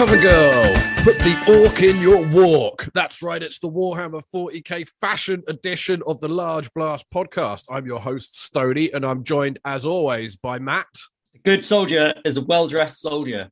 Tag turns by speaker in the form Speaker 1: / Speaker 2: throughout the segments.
Speaker 1: Cover girl, put the orc in your walk. That's right, it's the Warhammer 40k fashion edition of the Large Blast podcast. I'm your host, Stoney, and I'm joined, as always, by Matt.
Speaker 2: A good soldier is a well-dressed soldier.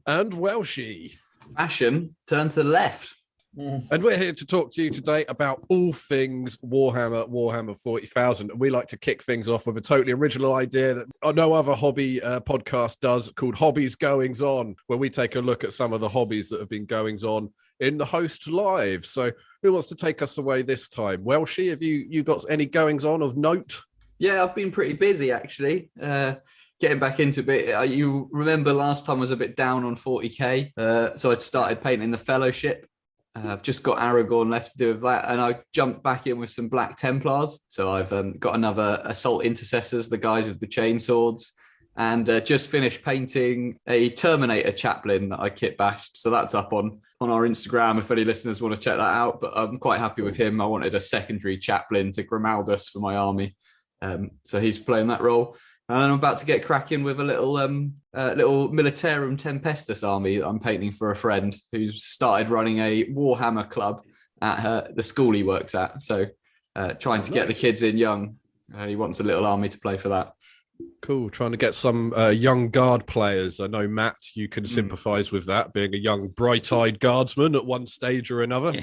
Speaker 1: And Welshie.
Speaker 3: Fashion, turn to the left.
Speaker 1: And we're here to talk to you today about all things Warhammer 40,000. And we like to kick things off with a totally original idea that no other hobby podcast does, called Hobbies Goings On, where we take a look at some of the hobbies that have been goings on in the host live. So who wants to take us away this time? Welshie, have you got any goings on of note?
Speaker 3: Yeah, I've been pretty busy, actually. Getting back into a bit. You remember last time I was a bit down on 40k. So I'd started painting the Fellowship. I've just got Aragorn left to do with that, and I jumped back in with some Black Templars. So I've got another Assault Intercessors, the guys with the chainswords, and just finished painting a Terminator chaplain that I kit bashed. So that's up on our Instagram if any listeners want to check that out. But I'm quite happy with him. I wanted a secondary chaplain to Grimaldus for my army, so he's playing that role. And I'm about to get cracking with a little Militarum Tempestus army that I'm painting for a friend who's started running a Warhammer club at the school he works at. So trying to get the kids in young. He wants a little army to play for that.
Speaker 1: Cool. Trying to get some young guard players. I know, Matt, you can sympathise with that, being a young, bright-eyed guardsman at one stage or another.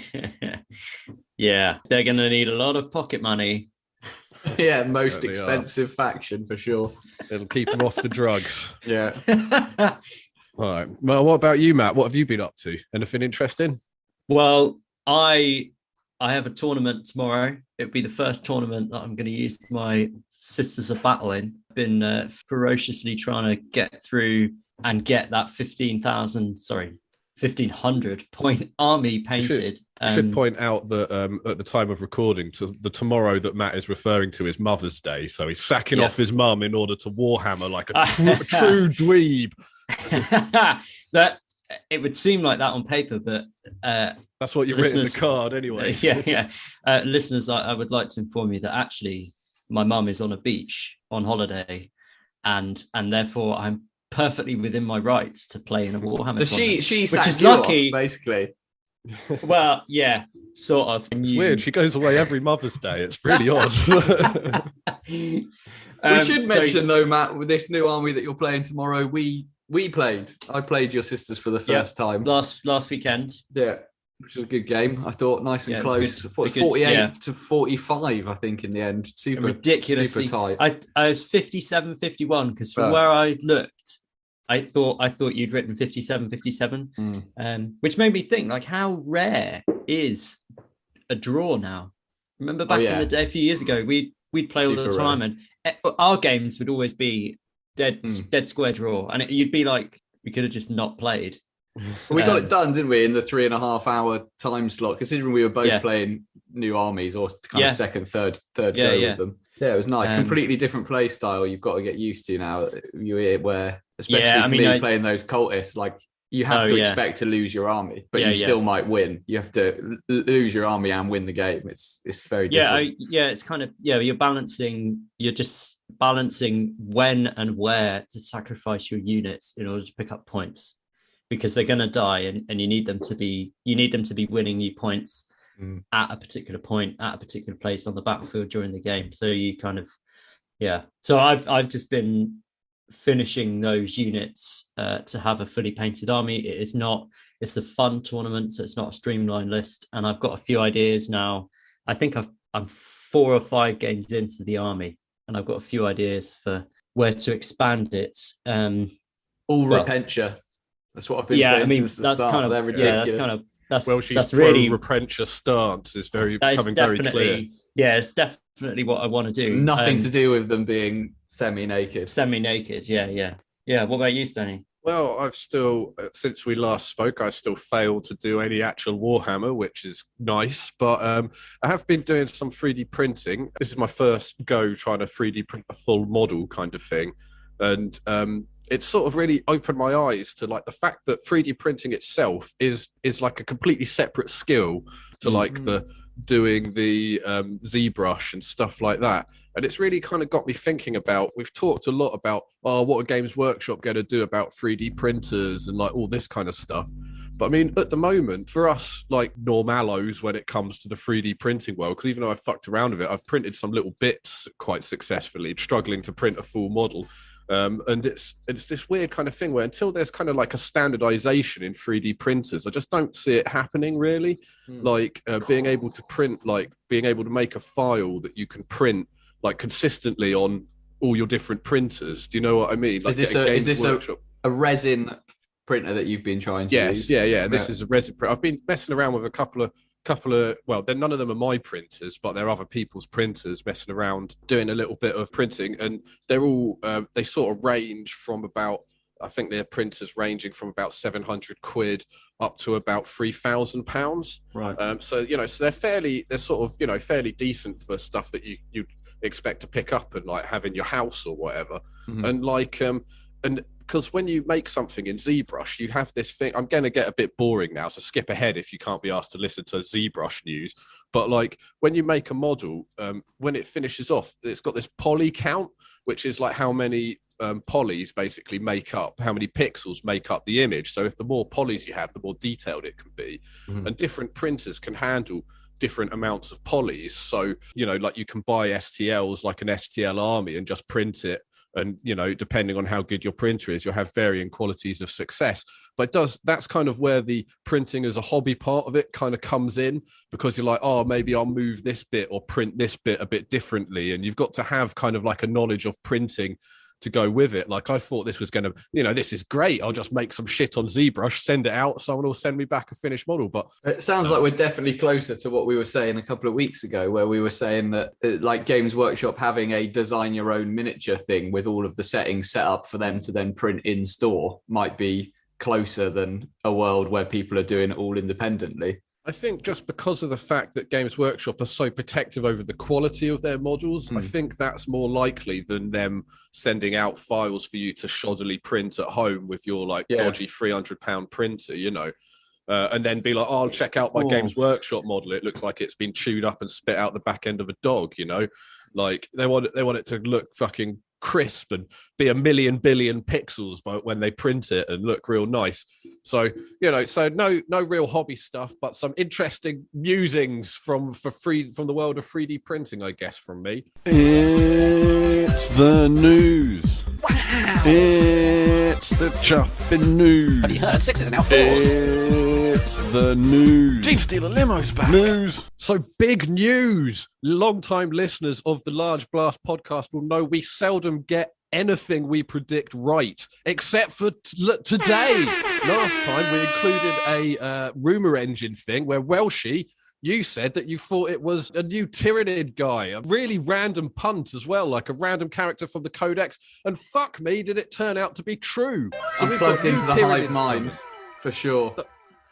Speaker 2: Yeah, they're going to need a lot of pocket money.
Speaker 3: Yeah, most expensive faction for sure.
Speaker 1: It'll keep them off the drugs.
Speaker 3: Yeah.
Speaker 1: All right. Well, what about you, Matt? What have you been up to? Anything interesting?
Speaker 2: Well, I have a tournament tomorrow. It'll be the first tournament that I'm going to use my Sisters of Battle in. I've been ferociously trying to get through and get that 1,500 point army painted.
Speaker 1: I should point out that at the time of recording, the tomorrow that Matt is referring to is Mother's Day, so he's sacking off his mum in order to Warhammer like a true dweeb.
Speaker 2: That it would seem like that on paper, but
Speaker 1: that's what you've written in the card anyway.
Speaker 2: Listeners, I would like to inform you that actually my mum is on a beach on holiday, and therefore I'm perfectly within my rights to play in a Warhammer.
Speaker 3: So she
Speaker 2: which is
Speaker 3: lucky, basically.
Speaker 2: Well, yeah, sort of.
Speaker 1: It's weird. She goes away every Mother's Day. It's really odd.
Speaker 3: We should mention though, Matt, with this new army that you're playing tomorrow, I played your sisters for the first time
Speaker 2: last weekend.
Speaker 3: Yeah, which was a good game. I thought nice and close. 48 to 45, I think, in the end. Super ridiculous, super tight.
Speaker 2: I was 57-51 because from where I looked, I thought you'd written 57-57, which made me think, like, how rare is a draw now? Remember back in the day, a few years ago, we'd play all the time, and our games would always be dead square draw, and you'd be like, we could have just not played.
Speaker 3: We got it done, didn't we, in the 3.5 hour time slot, considering we were both playing new armies or kind of second, third go with them. Yeah, it was nice. Completely different play style you've got to get used to now. Where, especially for me playing those cultists, like you have to expect to lose your army, but you still might win. You have to lose your army and win the game. It's very different.
Speaker 2: It's kind of you're just balancing when and where to sacrifice your units in order to pick up points, because they're going to die, and you need them to be winning you points at a particular point, at a particular place on the battlefield during the game. So you kind of so I've just been finishing those units to have a fully painted army. It's a fun tournament, so it's not a streamlined list, and I've got a few ideas now. I think I'm 4 or 5 games into the army, and I've got a few ideas for where to expand it.
Speaker 3: Repentia. That's what I've been saying since the start.
Speaker 2: Kind of,
Speaker 3: they're ridiculous.
Speaker 1: She's really Repentia stance is becoming very clear.
Speaker 2: Yeah, it's definitely what I want to do.
Speaker 3: Nothing to do with them being semi-naked.
Speaker 2: Yeah. What about you, Stoney?
Speaker 1: Well, I've still, since we last spoke, I still failed to do any actual Warhammer, which is nice. But I have been doing some 3D printing. This is my first go trying to 3D print a full model kind of thing. And it sort of really opened my eyes to like the fact that 3D printing itself is like a completely separate skill to like the doing the ZBrush and stuff like that. And it's really kind of got me thinking about, we've talked a lot about, what are Games Workshop going to do about 3D printers and like all this kind of stuff. But I mean, at the moment, for us, like normalos, when it comes to the 3D printing world, because even though I've fucked around with it, I've printed some little bits quite successfully, struggling to print a full model. And it's this weird kind of thing where until there's kind of like a standardization in 3D printers, I just don't see it happening really. Like being able to print, like being able to make a file that you can print like consistently on all your different printers. Do you know what I mean? Like,
Speaker 3: is this a resin printer that you've been trying to use?
Speaker 1: Yeah. This is a resin printer. I've been messing around with a couple of well, then none of them are my printers, but they're other people's printers, messing around doing a little bit of printing, and they're all they sort of range from about, I think their printers ranging from about 700 quid up to about £3,000.
Speaker 2: Right.
Speaker 1: So so they're sort of fairly decent for stuff that you expect to pick up and like have in your house or whatever. And like and because when you make something in ZBrush, you have this thing. I'm going to get a bit boring now, so skip ahead if you can't be asked to listen to ZBrush news. But like when you make a model, when it finishes off, it's got this poly count, which is like how many polys basically make up, how many pixels make up the image. So if the more polys you have, the more detailed it can be. And different printers can handle different amounts of polys. So, like you can buy STLs like an STL Army and just print it. And, depending on how good your printer is, you'll have varying qualities of success. But that's kind of where the printing as a hobby part of it kind of comes in, because you're like, maybe I'll move this bit or print this bit a bit differently. And you've got to have kind of like a knowledge of printing to go with it. Like I thought this was going to, this is great. I'll just make some shit on ZBrush, send it out. Someone will send me back a finished model. But
Speaker 3: it sounds like we're definitely closer to what we were saying a couple of weeks ago, where we were saying that like Games Workshop having a design your own miniature thing with all of the settings set up for them to then print in store might be closer than a world where people are doing it all independently.
Speaker 1: I think just because of the fact that Games Workshop are so protective over the quality of their models, I think that's more likely than them sending out files for you to shoddily print at home with your dodgy £300 printer, and then be like, I'll check out my Games Workshop model. It looks like it's been chewed up and spit out the back end of a dog, Like they want it to look fucking crisp and be a million billion pixels when they print it and look real nice. So so no real hobby stuff, but some interesting musings from the world of 3D printing, I guess, from me. It's the news. Wow. It's the chuffing news.
Speaker 4: Have you heard? Sixes are now fours.
Speaker 1: It's the news.
Speaker 4: Gene Stealer Limo's back.
Speaker 1: News. So big news. Long-time listeners of the Large Blast podcast will know we seldom get anything we predict right, except for today. Last time we included a rumor engine thing where Welshie, you said that you thought it was a new Tyrannid guy, a really random punt as well, like a random character from the Codex. And fuck me, did it turn out to be true?
Speaker 3: So we've plugged into the hive mind for sure.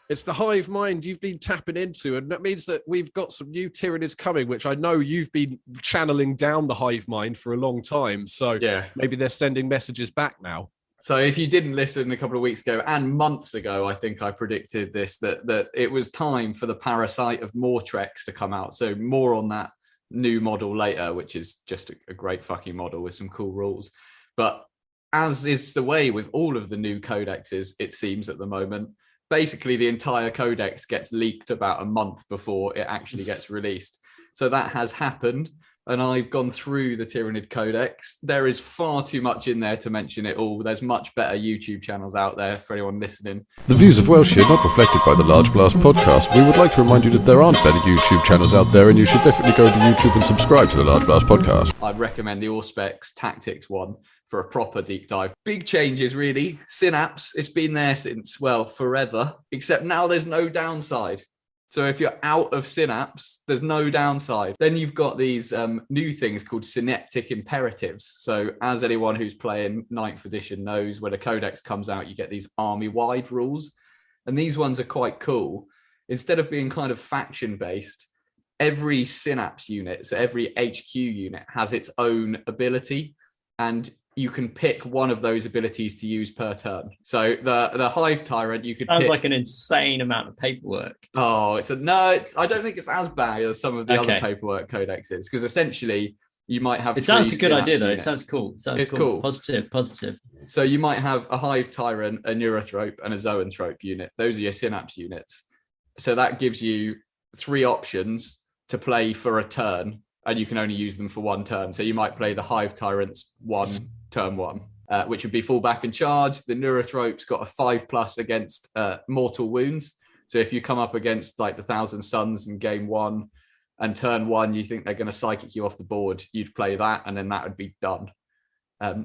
Speaker 1: It's the hive mind you've been tapping into, and that means that we've got some new Tyrannids coming, which I know you've been channeling down the hive mind for a long time. So maybe they're sending messages back now.
Speaker 3: So if you didn't listen a couple of weeks ago and months ago, I think I predicted this, that it was time for the Parasite of Mortrex to come out. So more on that new model later, which is just a great fucking model with some cool rules. But as is the way with all of the new codexes, it seems at the moment, basically the entire codex gets leaked about a month before it actually gets released. So that has happened, and I've gone through the Tyrannid Codex. There is far too much in there to mention it all. There's much better YouTube channels out there for anyone listening.
Speaker 1: The views of Welshie are not reflected by the Large Blast podcast. We would like to remind you that there aren't better YouTube channels out there, and you should definitely go to YouTube and subscribe to the Large Blast podcast.
Speaker 3: I'd recommend the Auspex Tactics one for a proper deep dive. Big changes, really. Synapse, it's been there since, well, forever, except now there's no downside. So if you're out of Synapse, there's no downside. Then you've got these new things called synaptic imperatives. So as anyone who's playing 9th edition knows, when a codex comes out, you get these army-wide rules. And these ones are quite cool. Instead of being kind of faction-based, every Synapse unit, so every HQ unit has its own ability. And you can pick one of those abilities to use per turn. So the Hive Tyrant, you could
Speaker 2: Sounds
Speaker 3: pick...
Speaker 2: like an insane amount of paperwork.
Speaker 3: Oh, I don't think it's as bad as some of the other paperwork codexes, because essentially you might have...
Speaker 2: It sounds a good idea, though.
Speaker 3: Units.
Speaker 2: It sounds cool.
Speaker 3: It's cool.
Speaker 2: Positive.
Speaker 3: So you might have a Hive Tyrant, a Neurothrope, and a Zoanthrope unit. Those are your Synapse units. So that gives you 3 options to play for a turn, and you can only use them for 1 turn. So you might play the Hive Tyrants turn 1, which would be fall back and charge. The Neurothrope's got a 5+ against mortal wounds. So if you come up against like the Thousand Suns in game 1 and turn 1, you think they're going to psychic you off the board, you'd play that, and then that would be done.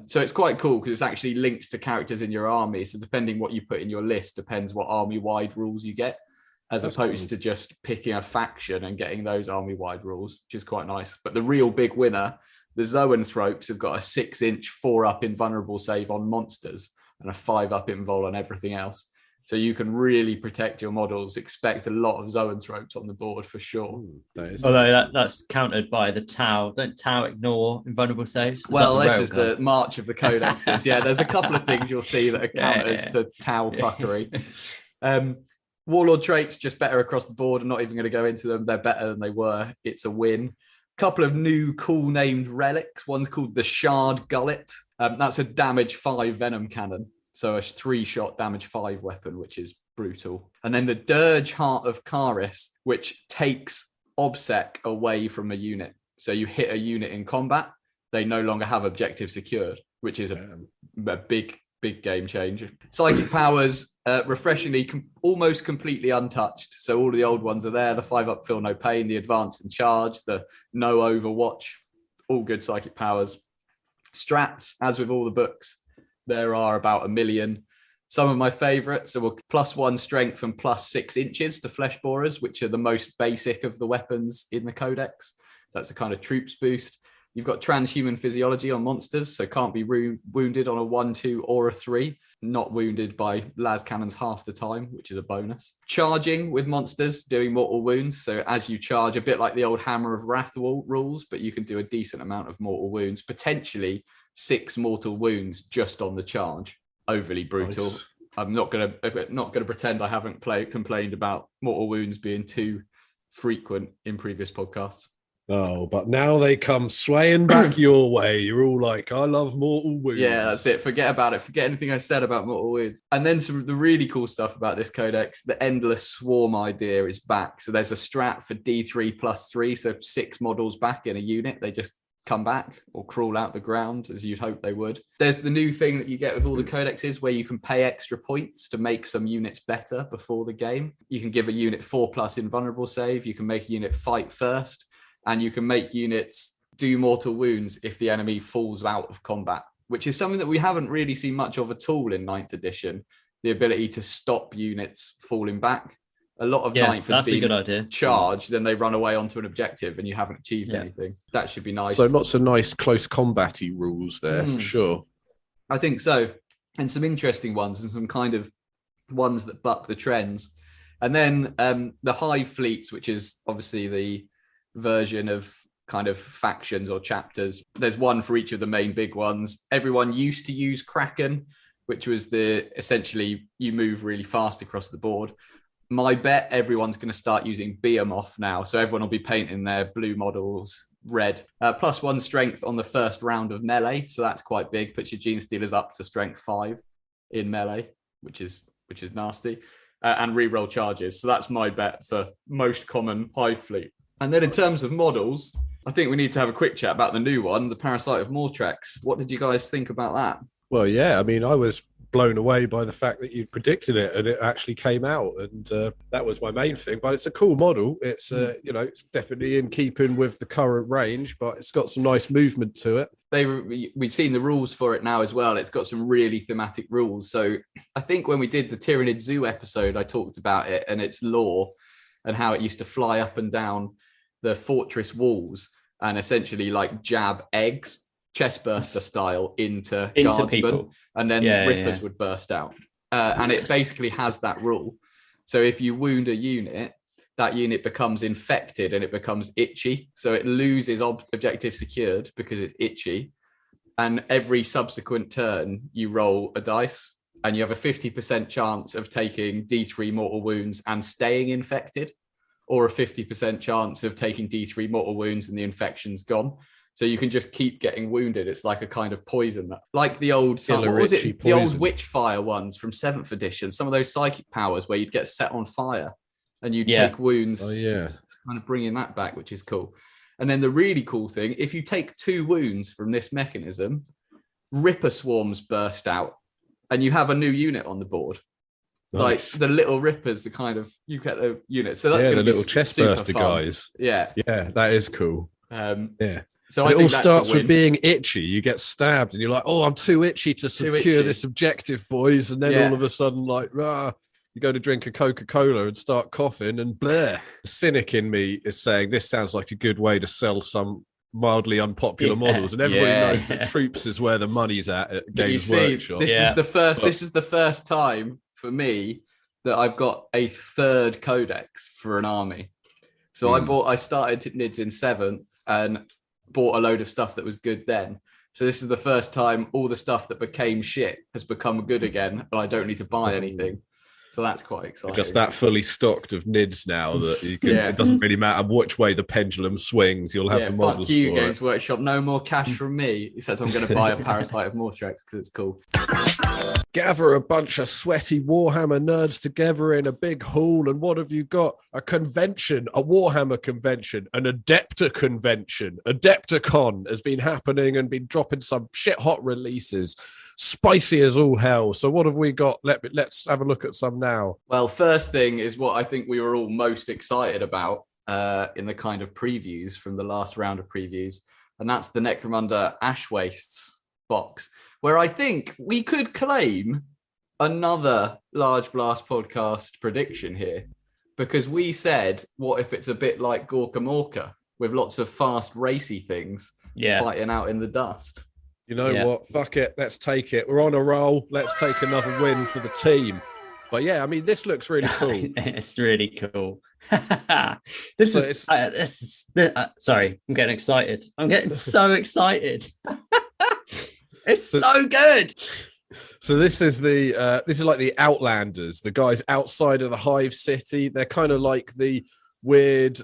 Speaker 3: So it's quite cool because it's actually linked to characters in your army. So depending what you put in your list depends what army-wide rules you get, as opposed to just picking a faction and getting those army-wide rules, which is quite nice. But the real big winner, the Zoanthropes, have got a 6-inch 4+ invulnerable save on monsters and a 5+ invul on everything else. So you can really protect your models. Expect a lot of Zoanthropes on the board for sure.
Speaker 2: Although that's countered by the Tau. Don't Tau ignore invulnerable saves?
Speaker 3: Well, this is the march of the codexes. Yeah, there's a couple of things you'll see that are counters to Tau fuckery. Warlord traits, just better across the board. I'm not even going to go into them. They're better than they were. It's a win. Couple of new cool named relics. One's called the Shard Gullet. That's a damage 5 venom cannon. So a 3-shot damage 5 weapon, which is brutal. And then the Dirge Heart of Karis, which takes OBSEC away from a unit. So you hit a unit in combat, they no longer have objective secured, which is a big game changer. Psychic powers, refreshingly, almost completely untouched. So all of the old ones are there. The 5+ feel no pain, the advance and charge, the no overwatch, all good psychic powers. Strats, as with all the books, there are about 1 million. Some of my favorites, so we're +1 strength and +6 inches to flesh borers, which are the most basic of the weapons in the codex. That's a kind of troops boost. You've got transhuman physiology on monsters, so can't be wounded on a 1, 2, or a 3. Not wounded by las cannons half the time, which is a bonus. Charging with monsters, doing mortal wounds. So as you charge, a bit like the old Hammer of Wrath rules, but you can do a decent amount of mortal wounds, potentially 6 mortal wounds just on the charge. Overly brutal. Nice. I'm not gonna pretend I haven't complained about mortal wounds being too frequent in previous podcasts.
Speaker 1: Oh, but now they come swaying back your way. You're all like, I love mortal wounds.
Speaker 3: Yeah, that's it. Forget about it. Forget anything I said about mortal wounds. And then some of the really cool stuff about this codex, the endless swarm idea is back. So there's a strat for D3+3, so 6 models back in a unit. They just come back or crawl out the ground as you'd hope they would. There's the new thing that you get with all the codexes where you can pay extra points to make some units better before the game. You can give a unit 4+ invulnerable save. You can make a unit fight first, and you can make units do mortal wounds if the enemy falls out of combat, which is something that we haven't really seen much of at all in 9th edition. The ability to stop units falling back. A lot of 9th has been a good idea. Charged, then they run away onto an objective and you haven't achieved anything. That should be nice.
Speaker 1: So lots of nice close combat-y rules there for sure.
Speaker 3: I think so. And some interesting ones and some kind of ones that buck the trends. And then the Hive Fleets, which is obviously the version of kind of factions or chapters. There's one for each of the main big ones. Everyone used to use Kraken, which was essentially you move really fast across the board. My bet everyone's going to start using Behemoth now. So everyone will be painting their blue models red. +1 strength on the first round of melee. So that's quite big. Puts your Gene Stealers up to strength 5 in melee, which is nasty. And reroll charges. So that's my bet for most common Hive Fleet. And then in terms of models, I think we need to have a quick chat about the new one, the Parasite of Mortrex. What did you guys think about that?
Speaker 1: Well, yeah, I mean, I was blown away by the fact that you predicted it and it actually came out, and that was my main thing. But it's a cool model. It's it's definitely in keeping with the current range, but it's got some nice movement to it.
Speaker 3: We've seen the rules for it now as well. It's got some really thematic rules. So I think when we did the Tyrannid Zoo episode, I talked about it and its lore and how it used to fly up and down the fortress walls and essentially like jab eggs, chestburster style, into guardsmen, people. And then rippers would burst out. And it basically has that rule. So if you wound a unit, that unit becomes infected and it becomes itchy. So it loses objective secured because it's itchy. and every subsequent turn you roll a dice, and you have a 50% chance of taking D3 mortal wounds and staying infected, or a 50% chance of taking D3 mortal wounds and the infection's gone. So you can just keep getting wounded. It's like a kind of poison, like the old
Speaker 1: Killer
Speaker 3: what was it?
Speaker 1: Richie
Speaker 3: The old
Speaker 1: poison.
Speaker 3: Witchfire ones from 7th edition. Some of those psychic powers where you'd get set on fire and you'd
Speaker 2: Yeah.
Speaker 3: take wounds.
Speaker 1: Oh, yeah.
Speaker 3: Kind of bringing that back, which is cool. And then the really cool thing, if you take 2 wounds from this mechanism, Ripper swarms burst out, and you have a new unit on the board.
Speaker 1: Nice.
Speaker 3: Like the little Rippers, the kind of you get the unit. So that's
Speaker 1: Yeah,
Speaker 3: gonna
Speaker 1: the
Speaker 3: be
Speaker 1: little chest
Speaker 3: super
Speaker 1: burster
Speaker 3: fun.
Speaker 1: guys.
Speaker 3: Yeah.
Speaker 1: Yeah, that is cool.
Speaker 3: Yeah.
Speaker 1: And
Speaker 3: So I
Speaker 1: it all
Speaker 3: think that's a
Speaker 1: starts with
Speaker 3: win.
Speaker 1: being itchy. You get stabbed, and you're like, "Oh, I'm too itchy to secure
Speaker 3: itchy.
Speaker 1: this objective, boys." And then
Speaker 3: Yeah.
Speaker 1: all of a sudden, like, you go to drink a Coca-Cola and start coughing, and blah. The cynic in me is saying this sounds like a good way to sell some mildly unpopular models, and everybody knows that Troops is where the money's at
Speaker 3: But
Speaker 1: Games
Speaker 3: you see,
Speaker 1: Workshop.
Speaker 3: this
Speaker 2: Yeah.
Speaker 3: is the first.
Speaker 1: But-
Speaker 3: This is the first time for me that I've got a 3rd codex for an army. So I started Nids in 7th and bought a load of stuff that was good then. So this is the first time all the stuff that became shit has become good again, and I don't need to buy anything. So that's quite exciting.
Speaker 1: Just that fully stocked of NIDs now that you can.
Speaker 3: Yeah.
Speaker 1: It doesn't really matter which way the pendulum swings. You'll have the models
Speaker 3: fuck you,
Speaker 1: for
Speaker 3: Games
Speaker 1: it.
Speaker 3: Workshop. No more cash from me, except I'm going to buy a Parasite of Mortrex because it's cool.
Speaker 1: Gather a bunch of sweaty Warhammer nerds together in a big hall, and what have you got? A convention, a Warhammer convention, an Adeptor convention. Adepticon has been happening and been dropping some shit hot releases, spicy as all hell. So what have we got? Let's have a look at some now.
Speaker 3: Well, first thing is what I think we were all most excited about in the kind of previews from the last round of previews, and that's the Necromunda Ash Wastes box, where I think we could claim another Large Blast podcast prediction here, because we said, what if it's a bit like Gorka Morka with lots of fast racy things fighting out in the dust?
Speaker 1: You know what? Fuck it. Let's take it. We're on a roll. Let's take another win for the team. But yeah, I mean, this looks really cool.
Speaker 2: It's really cool. Sorry, I'm getting excited. I'm getting so excited. It's so good.
Speaker 1: So this is like the Outlanders, the guys outside of the Hive City. They're kind of like the weird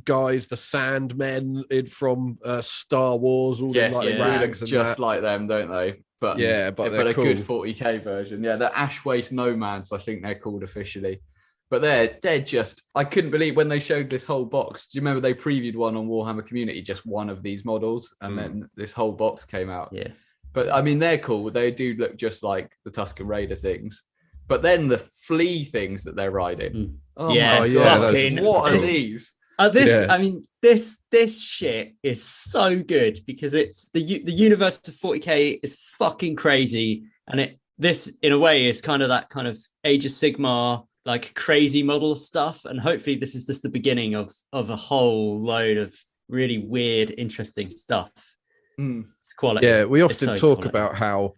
Speaker 1: guys, the Sandmen from Star Wars, all the like rags and
Speaker 3: just
Speaker 1: that.
Speaker 3: like them, don't they? But
Speaker 1: but
Speaker 3: a
Speaker 1: cool.
Speaker 3: good 40k version. Yeah, the Ash Waste Nomads, I think they're called officially. But they're just, I couldn't believe when they showed this whole box. Do you remember they previewed one on Warhammer Community, just one of these models, and then this whole box came out?
Speaker 2: Yeah.
Speaker 3: But I mean, they're cool. They do look just like the Tusken Raider things. But then the flea things that they're riding. Oh my god! What are these?
Speaker 2: I mean, this shit is so good because it's the universe of 40k is fucking crazy, and this in a way is kind of that kind of Age of Sigmar like crazy model stuff, and hopefully this is just the beginning of a whole load of really weird, interesting stuff. It's quality.
Speaker 1: Yeah, we often
Speaker 2: so
Speaker 1: talk
Speaker 2: quality.
Speaker 1: about how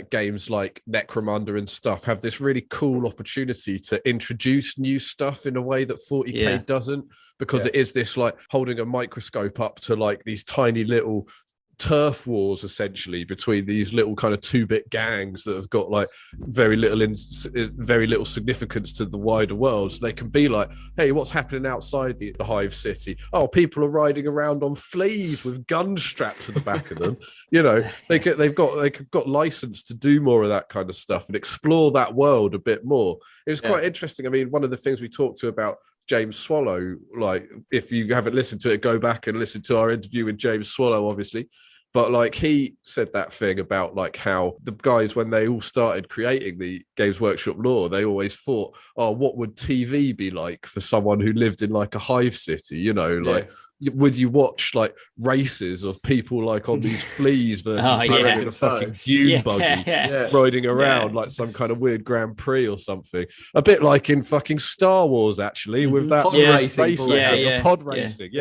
Speaker 1: games like Necromunda and stuff have this really cool opportunity to introduce new stuff in a way that 40k doesn't, because it is this like holding a microscope up to like these tiny little turf wars essentially between these little kind of 2-bit gangs that have got like very little significance to the wider world. So they can be like, hey, what's happening outside the Hive City? Oh, people are riding around on fleas with guns strapped to the back of them. You know, they've got license to do more of that kind of stuff and explore that world a bit more. It was quite interesting. I mean, one of the things we talked to about James Swallow, like if you haven't listened to it, go back and listen to our interview with James Swallow, obviously. But like he said that thing about like how the guys, when they all started creating the Games Workshop lore, they always thought, oh, what would TV be like for someone who lived in like a hive city? You know, like would you watch like races of people like on these fleas versus people in a fucking dune buggy riding around like some kind of weird Grand Prix or something? A bit like in fucking Star Wars, actually, with that
Speaker 3: pod racing,
Speaker 1: pod racing.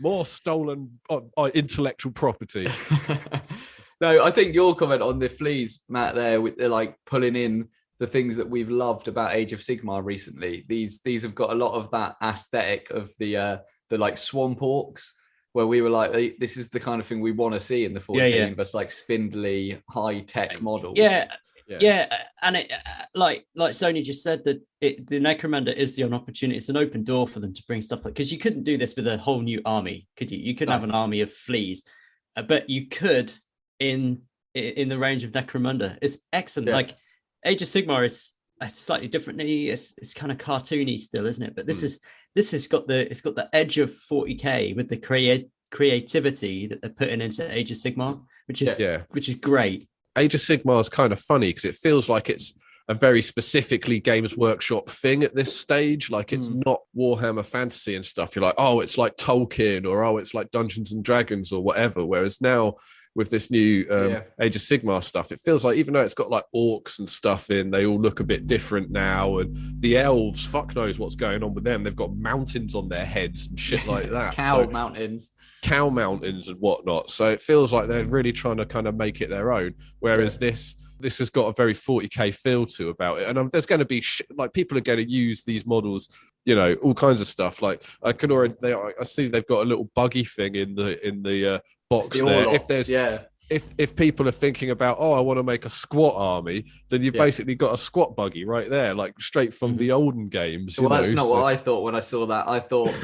Speaker 1: More stolen intellectual property.
Speaker 3: No, I think your comment on the fleas, Matt, they're like pulling in the things that we've loved about Age of Sigmar recently. These have got a lot of that aesthetic of the like swamp orcs where we were like, this is the kind of thing we want to see in the 40K universe, like spindly, high-tech models.
Speaker 2: And it, like Sony just said, that the Necromunda is the opportunity. It's an open door for them to bring stuff like, because you couldn't do this with a whole new army, could you? You couldn't have an army of fleas, but you could in the range of Necromunda. It's excellent. Like Age of Sigmar is slightly differently. It's kind of cartoony still, isn't it? But this has got the edge of 40K with the creativity that they're putting into Age of Sigmar, which is great.
Speaker 1: Age of Sigmar is kind of funny because it feels like it's a very specifically Games Workshop thing at this stage. Like it's not Warhammer Fantasy and stuff. You're like, oh, it's like Tolkien, or oh, it's like Dungeons and Dragons or whatever. Whereas now with this new Age of Sigmar stuff, it feels like, even though it's got like orcs and stuff in, they all look a bit different now. And the elves, fuck knows what's going on with them. They've got mountains on their heads and shit like that.
Speaker 3: Cow
Speaker 1: mountains and whatnot. So it feels like they're really trying to kind of make it their own. Whereas this has got a very 40K feel to about it. And there's going to be like, people are going to use these models, you know, all kinds of stuff. Like I see they've got a little buggy thing in the box there. If there's if people are thinking about, oh, I want to make a squat army, then you've basically got a squat buggy right there, like straight from the olden games.
Speaker 3: Well, that's not what I thought when I saw that. I thought,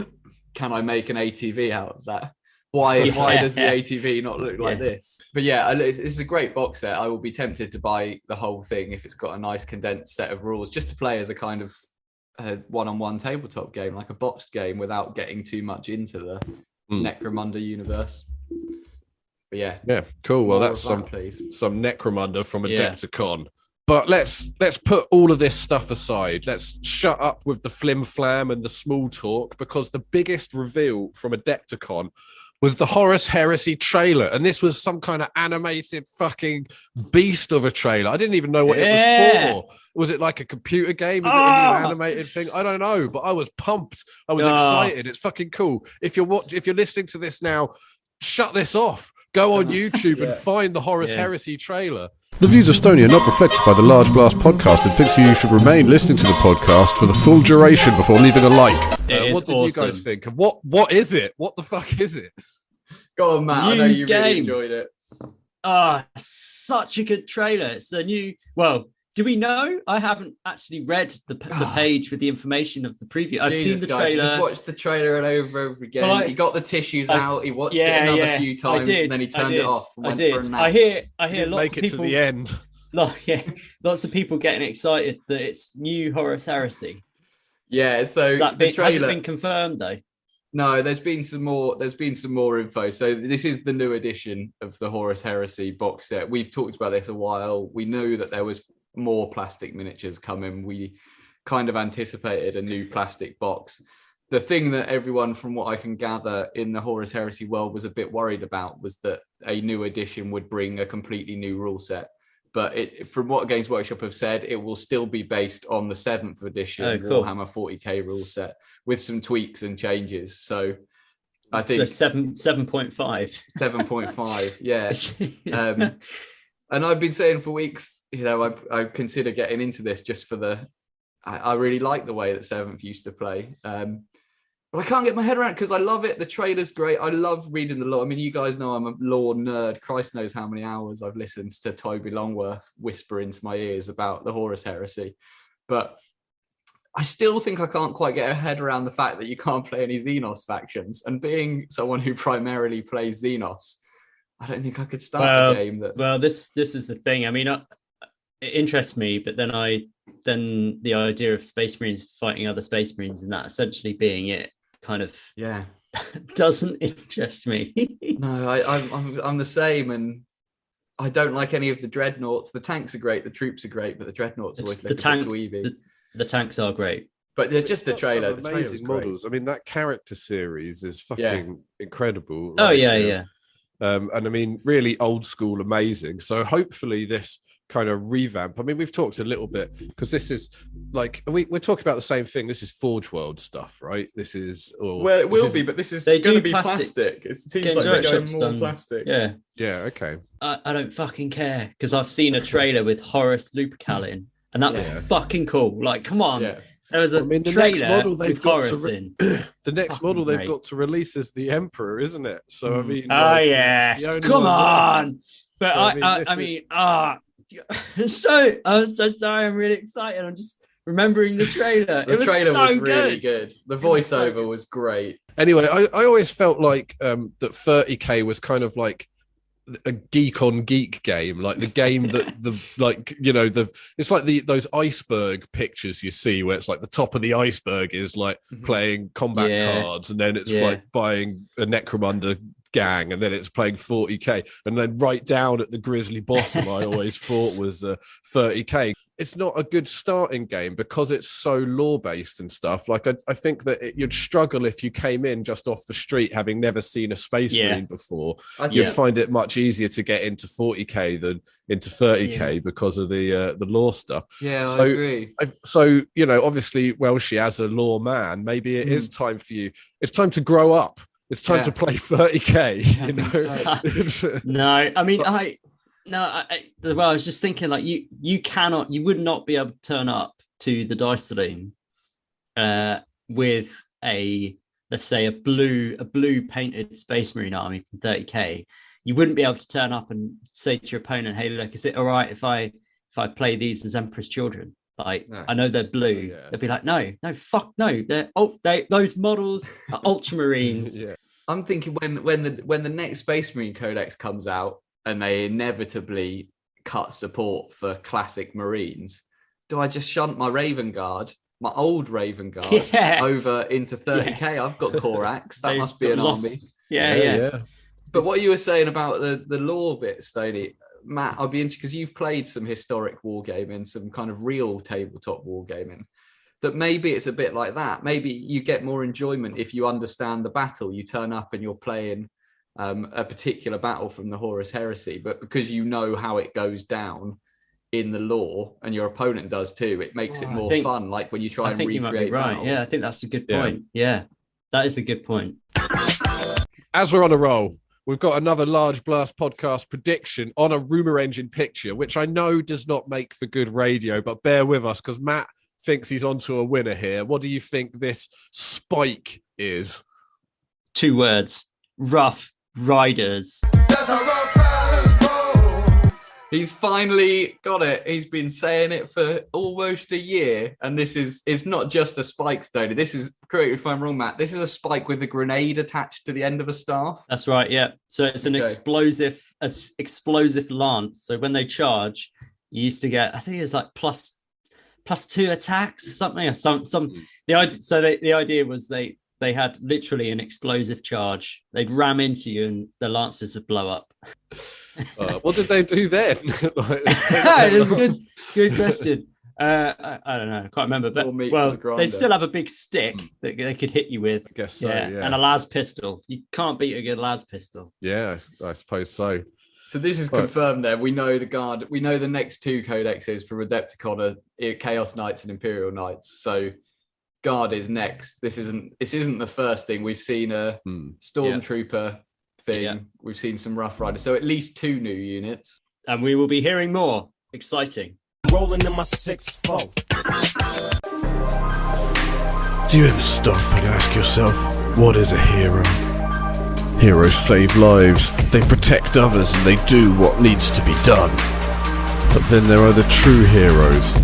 Speaker 3: can I make an ATV out of that? Why does the ATV not look like this? But it's a great box set. I will be tempted to buy the whole thing if it's got a nice condensed set of rules, just to play as a kind of one-on-one tabletop game, like a boxed game, without getting too much into the Necromunda universe. But yeah,
Speaker 1: cool. Well, that's some Necromunda from Adepticon. But let's put all of this stuff aside. Let's shut up with the flim flam and the small talk, because the biggest reveal from Adepticon was the Horus Heresy trailer. And this was some kind of animated fucking beast of a trailer. I didn't even know what it was for. Was it like a computer game? Is it a new animated thing? I don't know, but I was pumped. I was excited. It's fucking cool. If you're listening to this now, shut this off. Go on YouTube and find the Horus Heresy trailer.
Speaker 5: The views of Stony are not reflected by the Large Blast podcast, and thinks you should remain listening to the podcast for the full duration before leaving a like.
Speaker 1: What did you guys think? What is it? What the fuck is it?
Speaker 3: Go on, Matt. I know you really enjoyed it.
Speaker 2: Such a good trailer. It's a new... Well, do we know? I haven't actually read the page with the information of the preview. I've seen the trailer. You just watched
Speaker 3: the trailer and over again. He got the tissues out. He watched it another few times, and then he turned it off and went for a nap.
Speaker 2: I hear lots of people...
Speaker 1: Make it to the end.
Speaker 2: Lots of people getting excited that it's new Horus Heresy.
Speaker 3: Yeah, so the trailer
Speaker 2: hasn't been confirmed though.
Speaker 3: No, there's been some more info. So this is the new edition of the Horus Heresy box set. We've talked about this a while. We knew that there was more plastic miniatures coming. We kind of anticipated a new plastic box. The thing that everyone, from what I can gather, in the Horus Heresy world was a bit worried about was that a new edition would bring a completely new rule set. But from what Games Workshop have said, it will still be based on the 7th edition Warhammer 40K rule set with some tweaks and changes. So I think
Speaker 2: 7.5.
Speaker 3: 7.5, yeah. And I've been saying for weeks, you know, I consider getting into this just for I really like the way that 7th used to play. But I can't get my head around it because I love it. The trailer's great. I love reading the lore. I mean, you guys know I'm a lore nerd. Christ knows how many hours I've listened to Toby Longworth whisper into my ears about the Horus Heresy. But I still think I can't quite get a head around the fact that you can't play any Xenos factions. And being someone who primarily plays Xenos, I don't think I could start a game that...
Speaker 2: Well, this is the thing. I mean, it interests me, but then the idea of Space Marines fighting other Space Marines and that essentially being it kind of doesn't interest me.
Speaker 3: No, I'm the same, and I don't like any of the dreadnoughts. The tanks are great, the troops are great, but the dreadnoughts always look a bit dweeby.
Speaker 2: The tanks are great,
Speaker 3: but they're just the trailer.
Speaker 1: The amazing models. I mean, that character series is fucking incredible.
Speaker 2: And
Speaker 1: I mean, really old school, amazing. So hopefully this kind of revamp. I mean, we've talked a little bit because this is like we're talking about the same thing. This is Forge World stuff, right? This is
Speaker 3: it will be, but this is going to be plastic. It seems like they're going more plastic.
Speaker 1: Yeah. Okay.
Speaker 2: I don't fucking care because I've seen a trailer with Horus Lupercalia, and that was fucking cool. Like, come on, There was a
Speaker 1: the
Speaker 2: trailer
Speaker 1: next model they've
Speaker 2: with
Speaker 1: got
Speaker 2: Horus
Speaker 1: to
Speaker 2: in.
Speaker 1: the next
Speaker 2: Fucking
Speaker 1: model they've
Speaker 2: great.
Speaker 1: got to release is the Emperor, isn't it? So I mean,
Speaker 2: Oh
Speaker 1: like, it's
Speaker 2: yes,
Speaker 1: the only
Speaker 2: come
Speaker 1: one left.
Speaker 2: on. But
Speaker 1: So,
Speaker 2: I mean, I'm so sorry. I'm really excited. I'm just remembering the trailer.
Speaker 3: The trailer
Speaker 2: so
Speaker 3: was really good. The
Speaker 2: was so
Speaker 3: voiceover
Speaker 2: good.
Speaker 3: was great.
Speaker 1: Anyway, I always felt like that 30K was kind of like a geek on geek game, like the game that it's like those iceberg pictures you see where it's like the top of the iceberg is like playing combat cards, and then it's like buying a Necromunda gang, and then it's playing 40K, and then right down at the grizzly bottom I always thought was 30K. It's not a good starting game because it's so lore-based and stuff. Like I think that you'd struggle if you came in just off the street having never seen a Space Marine before. You'd find it much easier to get into 40K than into 30K because of the lore stuff.
Speaker 3: Yeah,
Speaker 1: so,
Speaker 3: I agree.
Speaker 1: So, Obviously, Welshie, as a lore man, maybe it is time for you. It's time to grow up. It's time to play 30K.
Speaker 3: So.
Speaker 2: No, I mean, I was just thinking, like, you would not be able to turn up to the Dice Saloon with let's say a blue painted Space Marine army from 30K. You wouldn't be able to turn up and say to your opponent, "Hey, look, is it all right if I play these as Emperor's Children? Like, no. I know they're blue." They'd be like, "No, fuck no. Those models are Ultramarines."
Speaker 3: I'm thinking when the next Space Marine Codex comes out and they inevitably cut support for classic Marines, do I just shunt my Raven Guard, my old Raven Guard, over into 30K? I've got Korax. That must be an army.
Speaker 2: Yeah.
Speaker 3: But what you were saying about the lore bit, Stoney, Matt, I'd be interested because you've played some historic wargaming, some kind of real tabletop wargaming. That maybe it's a bit like that. Maybe you get more enjoyment if you understand the battle. You turn up and you're playing a particular battle from the Horus Heresy, but because you know how it goes down in the lore, and your opponent does too, it makes it more fun. Like when you try and recreate.
Speaker 2: You might be right.
Speaker 3: battles.
Speaker 2: Yeah, I think that's a good point. Yeah, that is a good point.
Speaker 1: As we're on a roll, we've got another Large Blast podcast prediction on a rumor engine picture, which I know does not make for good radio, but bear with us because Matt thinks he's onto a winner here. What do you think this spike is?
Speaker 2: 2 words: Rough Riders.
Speaker 3: He's finally got it. He's been saying it for almost a year, and this is not just a spike, Stoney. This is, correct me if I'm wrong, Matt, this is a spike with a grenade attached to the end of a staff.
Speaker 2: That's right. Yeah. So it's an explosive lance. So when they charge, you used to get, I think it was like plus 2 attacks or something, or some. The idea was they had literally an explosive charge. They'd ram into you and the lances would blow up.
Speaker 1: What did they do then?
Speaker 2: It's a good question. I don't know. I can't remember. But they'd still have a big stick that they could hit you with.
Speaker 1: I guess so. Yeah.
Speaker 2: And a las pistol. You can't beat a good las pistol.
Speaker 1: Yeah, I suppose so.
Speaker 3: So this is confirmed there. We know the Guard. We know the next 2 codexes for Adepticon are Chaos Knights and Imperial Knights. So Guard is next. This isn't the first thing. We've seen a Stormtrooper thing. Yeah. We've seen some Rough Riders. So at least 2 new units.
Speaker 2: And we will be hearing more. Exciting.
Speaker 4: Rolling in my 6-4.
Speaker 5: Do you ever stop and ask yourself, what is a hero? Heroes save lives, they protect others, and they do what needs to be done. But then there are the true heroes.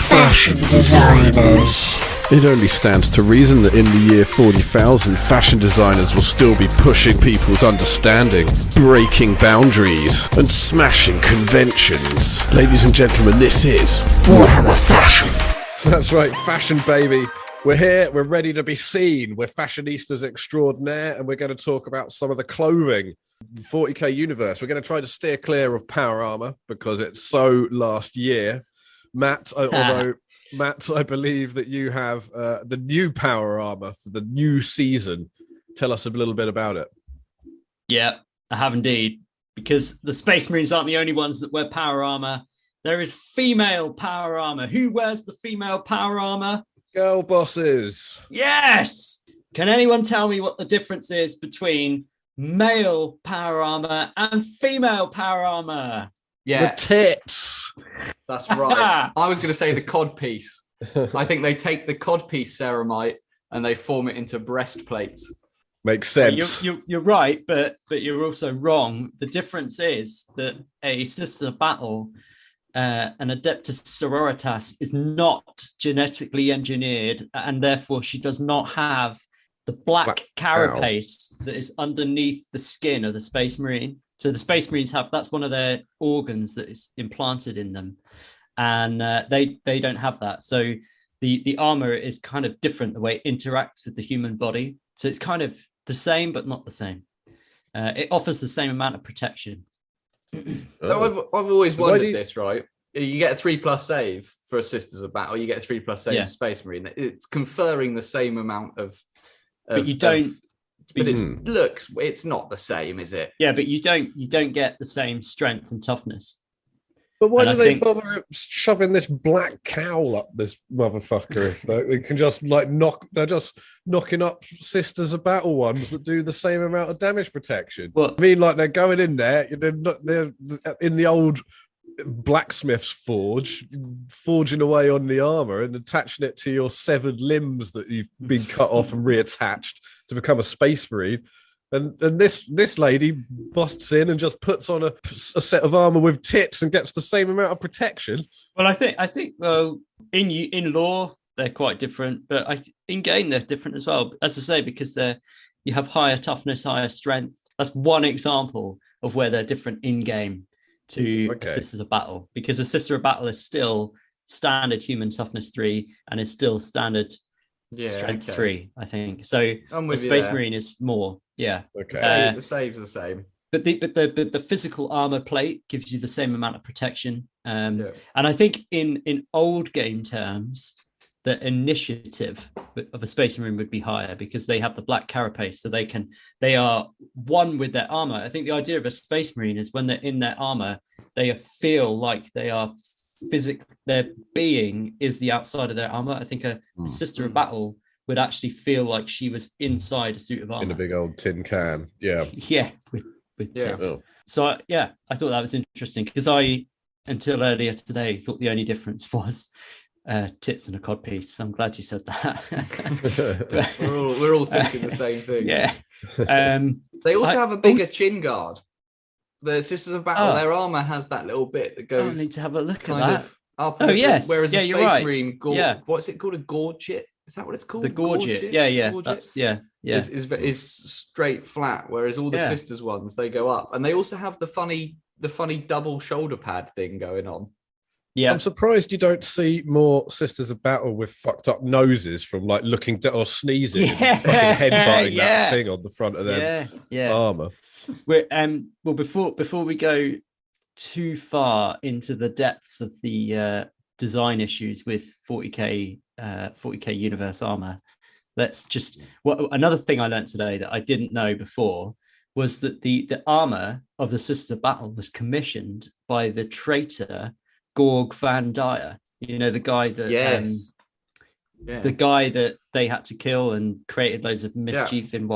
Speaker 6: Fashion designers.
Speaker 5: It only stands to reason that in the year 40,000, fashion designers will still be pushing people's understanding, breaking boundaries, and smashing conventions. Ladies and gentlemen, this is
Speaker 6: Warhammer Fashion.
Speaker 1: So that's right, fashion, baby. We're here, we're ready to be seen. We're fashionistas extraordinaire, and we're going to talk about some of the clothing. 40K universe. We're going to try to steer clear of power armor because it's so last year. Matt, I believe that you have the new power armor for the new season. Tell us a little bit about it.
Speaker 2: Yeah, I have indeed. Because the Space Marines aren't the only ones that wear power armor. There is female power armor. Who wears the female power armor?
Speaker 1: Girl bosses.
Speaker 2: Yes! Can anyone tell me what the difference is between male power armor and female power armor?
Speaker 3: Yeah.
Speaker 1: The tits.
Speaker 3: That's right. I was going to say the cod piece. I think they take the codpiece ceramite and they form it into breastplates.
Speaker 1: Makes
Speaker 2: Well,
Speaker 1: sense.
Speaker 2: you're right, but you're also wrong. The difference is that a Sister of Battle, an Adeptus Sororitas, is not genetically engineered, and therefore she does not have the black carapace that is underneath the skin of the Space Marine. So the Space Marines that's one of their organs that is implanted in them, and they don't have that. So the armor is kind of different the way it interacts with the human body. So it's kind of the same, but not the same. It offers the same amount of protection.
Speaker 3: So I've always wondered this, right? You get a 3+ save for a Sisters of Battle, you get a 3+ save for Space Marine. It's conferring the same amount of
Speaker 2: but you don't.
Speaker 3: But it's not the same, is it?
Speaker 2: Yeah, but you don't get the same strength and toughness.
Speaker 1: But why do they bother shoving this black cowl up this motherfucker if they can just they're just knocking up Sisters of Battle ones that do the same amount of damage protection?
Speaker 2: Well,
Speaker 1: I mean, like they're going in there, they're in the old blacksmith's forge, forging away on the armor and attaching it to your severed limbs that you've been cut off and reattached to become a Space Marine. And this lady busts in and just puts on a set of armor with tits and gets the same amount of protection.
Speaker 2: Well, I think in lore they're quite different, but in game they're different as well. As I say, because you have higher toughness, higher strength. That's one example of where they're different in game to Sisters of Battle, because a Sister of Battle is still standard human toughness 3 and is still standard strength 3, I think. So the Space Marine is more. Yeah.
Speaker 3: Okay. The save's the same.
Speaker 2: But the physical armor plate gives you the same amount of protection. And I think in old game terms, the initiative of a Space Marine would be higher because they have the black carapace, so they are one with their armor. I think the idea of a Space Marine is when they're in their armor, they feel like they are their being is the outside of their armor. I think a Sister of Battle would actually feel like she was inside a suit of armor.
Speaker 1: In a big old tin can. Yeah.
Speaker 2: Yeah. With tits. Oh. So I thought that was interesting because until earlier today, thought the only difference was tits and a codpiece. I'm glad you said that.
Speaker 3: we're all thinking the same thing.
Speaker 2: Yeah.
Speaker 3: They also have a bigger chin guard. The Sisters of Battle, their armor has that little bit that goes.
Speaker 2: I need to have a look at
Speaker 3: that. Up
Speaker 2: yes.
Speaker 3: Whereas a Space Marine, what's it called? A gorget? Is that what it's called?
Speaker 2: The gorget. Yeah.
Speaker 3: Gorget?
Speaker 2: That's
Speaker 3: Is straight flat, whereas all the Sisters ones they go up, and they also have the funny double shoulder pad thing going on.
Speaker 2: Yeah,
Speaker 1: I'm surprised you don't see more Sisters of Battle with fucked up noses from like looking down or sneezing, and fucking headbutting that thing on the front of their armor.
Speaker 2: Well, before we go too far into the depths of the design issues with 40k universe armor, let's just another thing I learned today that I didn't know before was that the armor of the Sisters of Battle was commissioned by the traitor Gorg Van Dyer. You know, the guy that the guy that they had to kill and created loads of mischief in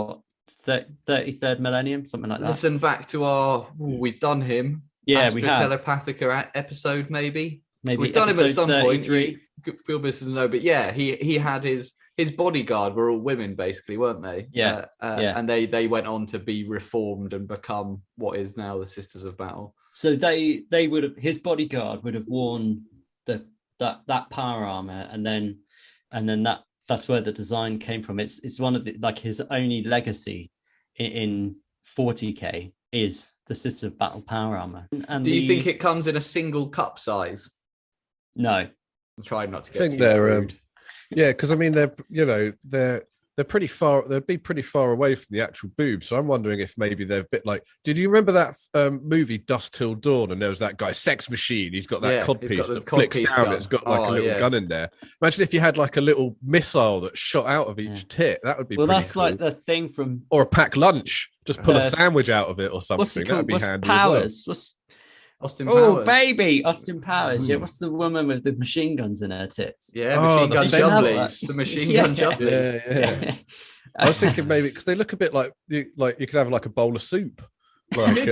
Speaker 2: 33rd millennium, something like that.
Speaker 3: Listen back to our we've done him.
Speaker 2: Yeah,
Speaker 3: Astra
Speaker 2: we have
Speaker 3: Telepathica episode, maybe we've done him at some 33. point. Feel business to know, but he had his bodyguard were all women, basically, weren't they?
Speaker 2: Yeah,
Speaker 3: and they went on to be reformed and become what is now the Sisters of Battle.
Speaker 2: So they would have, his bodyguard would have worn that power armor, and then that's where the design came from. It's one of his only legacy in 40k is the Sisters of Battle power armor. And
Speaker 3: do you think it comes in a single cup size?
Speaker 2: No,
Speaker 3: I'm trying not to get.
Speaker 1: I think
Speaker 3: too
Speaker 1: they're
Speaker 3: rude.
Speaker 1: because I mean they're pretty far. They'd be pretty far away from the actual boob. So I'm wondering if maybe they're a bit like. Did you remember that movie Dusk Till Dawn? And there was that guy, Sex Machine. He's got that codpiece that flicks down. Gun. It's got like a little gun in there. Imagine if you had like a little missile that shot out of each tit. That would be pretty
Speaker 2: that's
Speaker 1: cool.
Speaker 2: Like the thing from
Speaker 1: or a packed lunch. Just pull a sandwich out of it or something. That'd be handy.
Speaker 2: Powers?
Speaker 1: As well.
Speaker 3: Austin Powers.
Speaker 2: Oh, baby, Austin Powers. Yeah, what's the woman with the machine guns in her tits?
Speaker 3: Yeah, machine gun jumblies. The machine gun jumblies.
Speaker 1: Yeah. I was thinking maybe because they look a bit like you could have like a bowl of soup like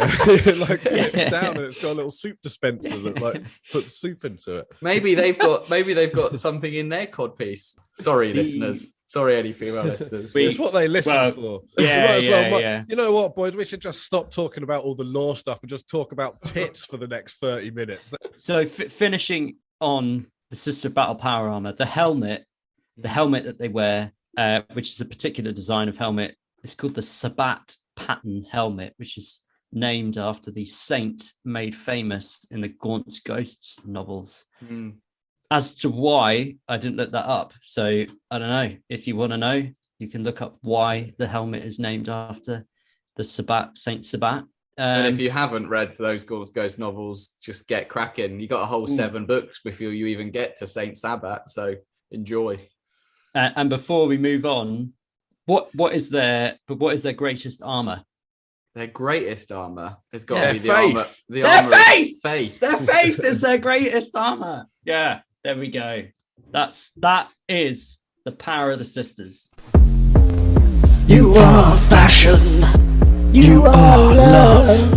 Speaker 1: like flips down and it's got a little soup dispenser that like puts soup into it.
Speaker 3: Maybe they've got something in their codpiece. Sorry, listeners. Sorry, any female listeners.
Speaker 1: It's what they listen for.
Speaker 2: Yeah.
Speaker 1: You know what, boys? We should just stop talking about all the law stuff and just talk about tits for the next 30 minutes.
Speaker 2: So finishing on the Sister Battle Power Armor, the helmet that they wear, which is a particular design of helmet, is called the Sabbat pattern helmet, which is named after the saint made famous in the Gaunt's Ghosts novels. As to why, I didn't look that up. So I don't know. If you want to know, you can look up why the helmet is named after the Sabbat, Saint Sabbat.
Speaker 3: And if you haven't read those Gaunt's Ghost novels, just get cracking. You got a whole 7 books before you even get to Saint Sabbat. So enjoy.
Speaker 2: And before we move on, what is their greatest armor?
Speaker 3: Their greatest armor has got to be the
Speaker 1: faith.
Speaker 3: armor. The
Speaker 2: Their
Speaker 3: armor
Speaker 2: faith!
Speaker 3: of faith.
Speaker 2: Their faith is their greatest armor. Yeah, there we go. That is the power of the sisters.
Speaker 6: You are fashion. You are love.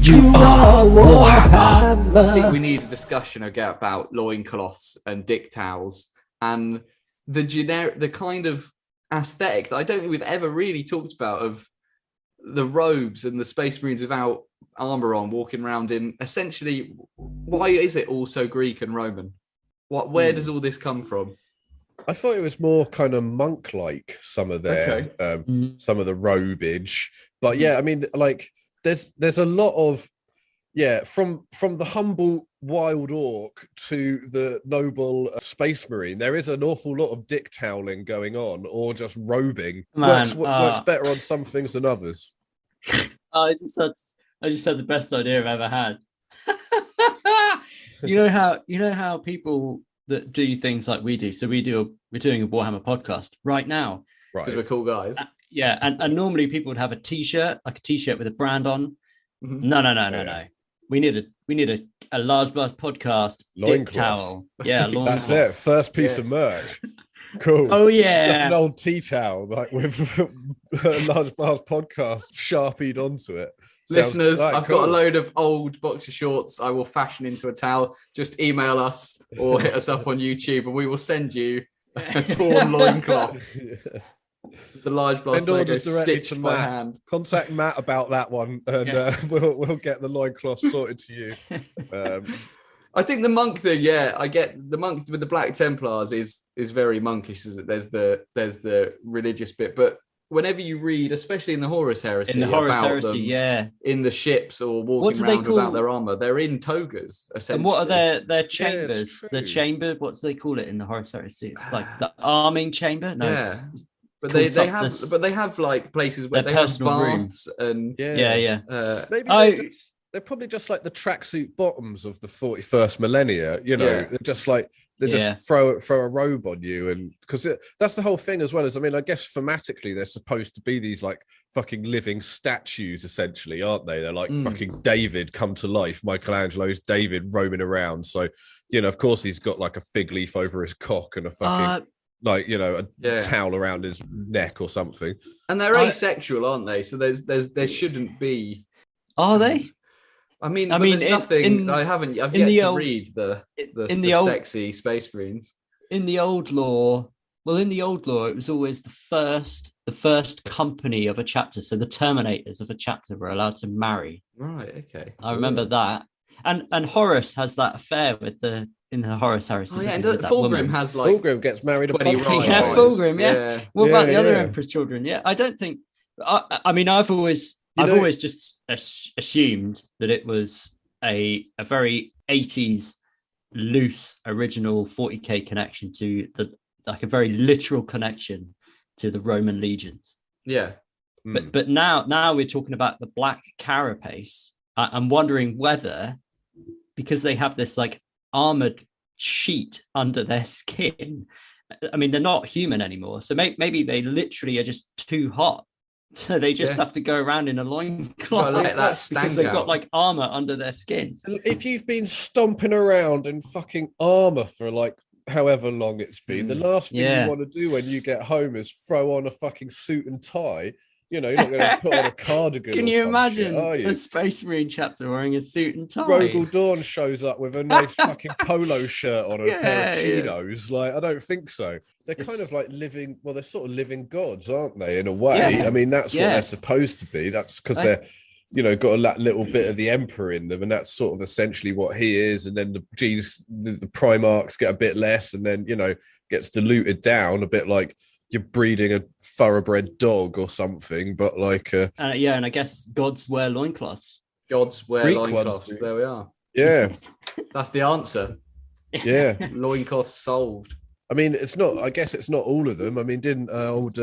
Speaker 6: You are Warhammer.
Speaker 3: I think we need a discussion about loincloths and dick towels and the kind of aesthetic that I don't think we've ever really talked about of the robes and the Space Marines without armor on, walking around in essentially. Why is it all so Greek and Roman? Where does all this come from?
Speaker 1: I thought it was more kind of monk-like, some of their some of the robage, but yeah, I mean, like there's a lot of from the humble wild orc to the noble space marine. There is an awful lot of dick toweling going on, or just robing. Works better on some things than others.
Speaker 2: I just had the best idea I've ever had. You know how people that do things like we do. So we're doing a Warhammer podcast right now,
Speaker 1: Right?
Speaker 3: Because we're cool guys.
Speaker 2: and normally people would have a t-shirt, like a t-shirt with a brand on.
Speaker 3: Mm-hmm.
Speaker 2: No. We need a large blast podcast dick towel. Yeah,
Speaker 1: That's it. First piece of merch. Cool.
Speaker 2: Oh yeah,
Speaker 1: just an old tea towel, like with a large blast podcast sharpied onto it.
Speaker 3: Listeners, I've got a load of old boxer shorts I will fashion into a towel. Just email us or hit us up on YouTube and we will send you a torn loincloth. The large blast logo stitched by hand.
Speaker 1: Contact Matt about that one and we'll get the loincloth sorted to you.
Speaker 3: I think the monk thing, I get the monk with the Black Templars is very monkish. Is that there's the religious bit, but whenever you read, especially in the Horus Heresy, in the ships or walking around without their armor, they're in togas. Essentially.
Speaker 2: And what are their chambers? The chamber, what do they call it in the Horus Heresy? It's like the arming chamber. No,
Speaker 3: but they have like places where they have baths and
Speaker 1: maybe they're probably just like the tracksuit bottoms of the 41st millennia. You know, they're just like. They just throw a robe on you, and because that's the whole thing as well. As I mean, I guess thematically they're supposed to be these like fucking living statues, essentially, aren't they? They're like fucking David come to life. Michelangelo's David roaming around. So you know, of course, he's got like a fig leaf over his cock and a fucking a towel around his neck or something.
Speaker 3: And they're asexual, aren't they? So there shouldn't be.
Speaker 2: Are they?
Speaker 3: I mean, there's nothing. I've yet to read the sexy Space Marines.
Speaker 2: In the old lore, it was always the first company of a chapter. So the Terminators of a chapter were allowed to marry.
Speaker 3: Right. Okay.
Speaker 2: I remember that. And Horus has that affair in the Horus Heresy.
Speaker 3: Oh yeah, and Fulgrim has like
Speaker 1: Fulgrim gets married.
Speaker 2: Fulgrim. Yeah. What about the other Emperor's children? Yeah, I don't think. I mean, I've always just assumed that it was a very 80s loose original 40k connection to a very literal connection to the Roman legions.
Speaker 3: Yeah.
Speaker 2: But now we're talking about the black carapace. I'm wondering whether, because they have this like armored sheet under their skin, I mean, they're not human anymore. So maybe they literally are just too hot. So they just have to go around in a loincloth because they've got like armor under their skin.
Speaker 1: If you've been stomping around in fucking armor for like however long it's been, the last thing you want to do when you get home is throw on a fucking suit and tie You know, you're not going to put on a cardigan.
Speaker 2: Can
Speaker 1: or
Speaker 2: you
Speaker 1: some
Speaker 2: imagine
Speaker 1: shit, are you?
Speaker 2: a Space Marine chapter wearing a suit and tie?
Speaker 1: Rogel Dawn shows up with a nice fucking polo shirt on and a pair of
Speaker 2: Yeah,
Speaker 1: chinos. Like, I don't think so. They're kind of like living, well, they're sort of living gods, aren't they, in a way?
Speaker 2: Yeah.
Speaker 1: I mean, that's what
Speaker 2: Yeah.
Speaker 1: they're supposed to be. That's because they're, you know, got a little bit of the Emperor in them, and that's sort of essentially what he is. And then the Primarchs get a bit less, and then, you know, gets diluted down a bit, like you're breeding a thoroughbred dog or something. But like,
Speaker 2: yeah, and I guess gods wear loincloths.
Speaker 3: Gods wear
Speaker 1: Greek
Speaker 3: loincloths.
Speaker 1: ones,
Speaker 3: There we are.
Speaker 1: yeah,
Speaker 3: That's the answer.
Speaker 1: yeah.
Speaker 3: Loincloths solved.
Speaker 1: I mean, it's not. I guess it's not all of them. I mean, didn't old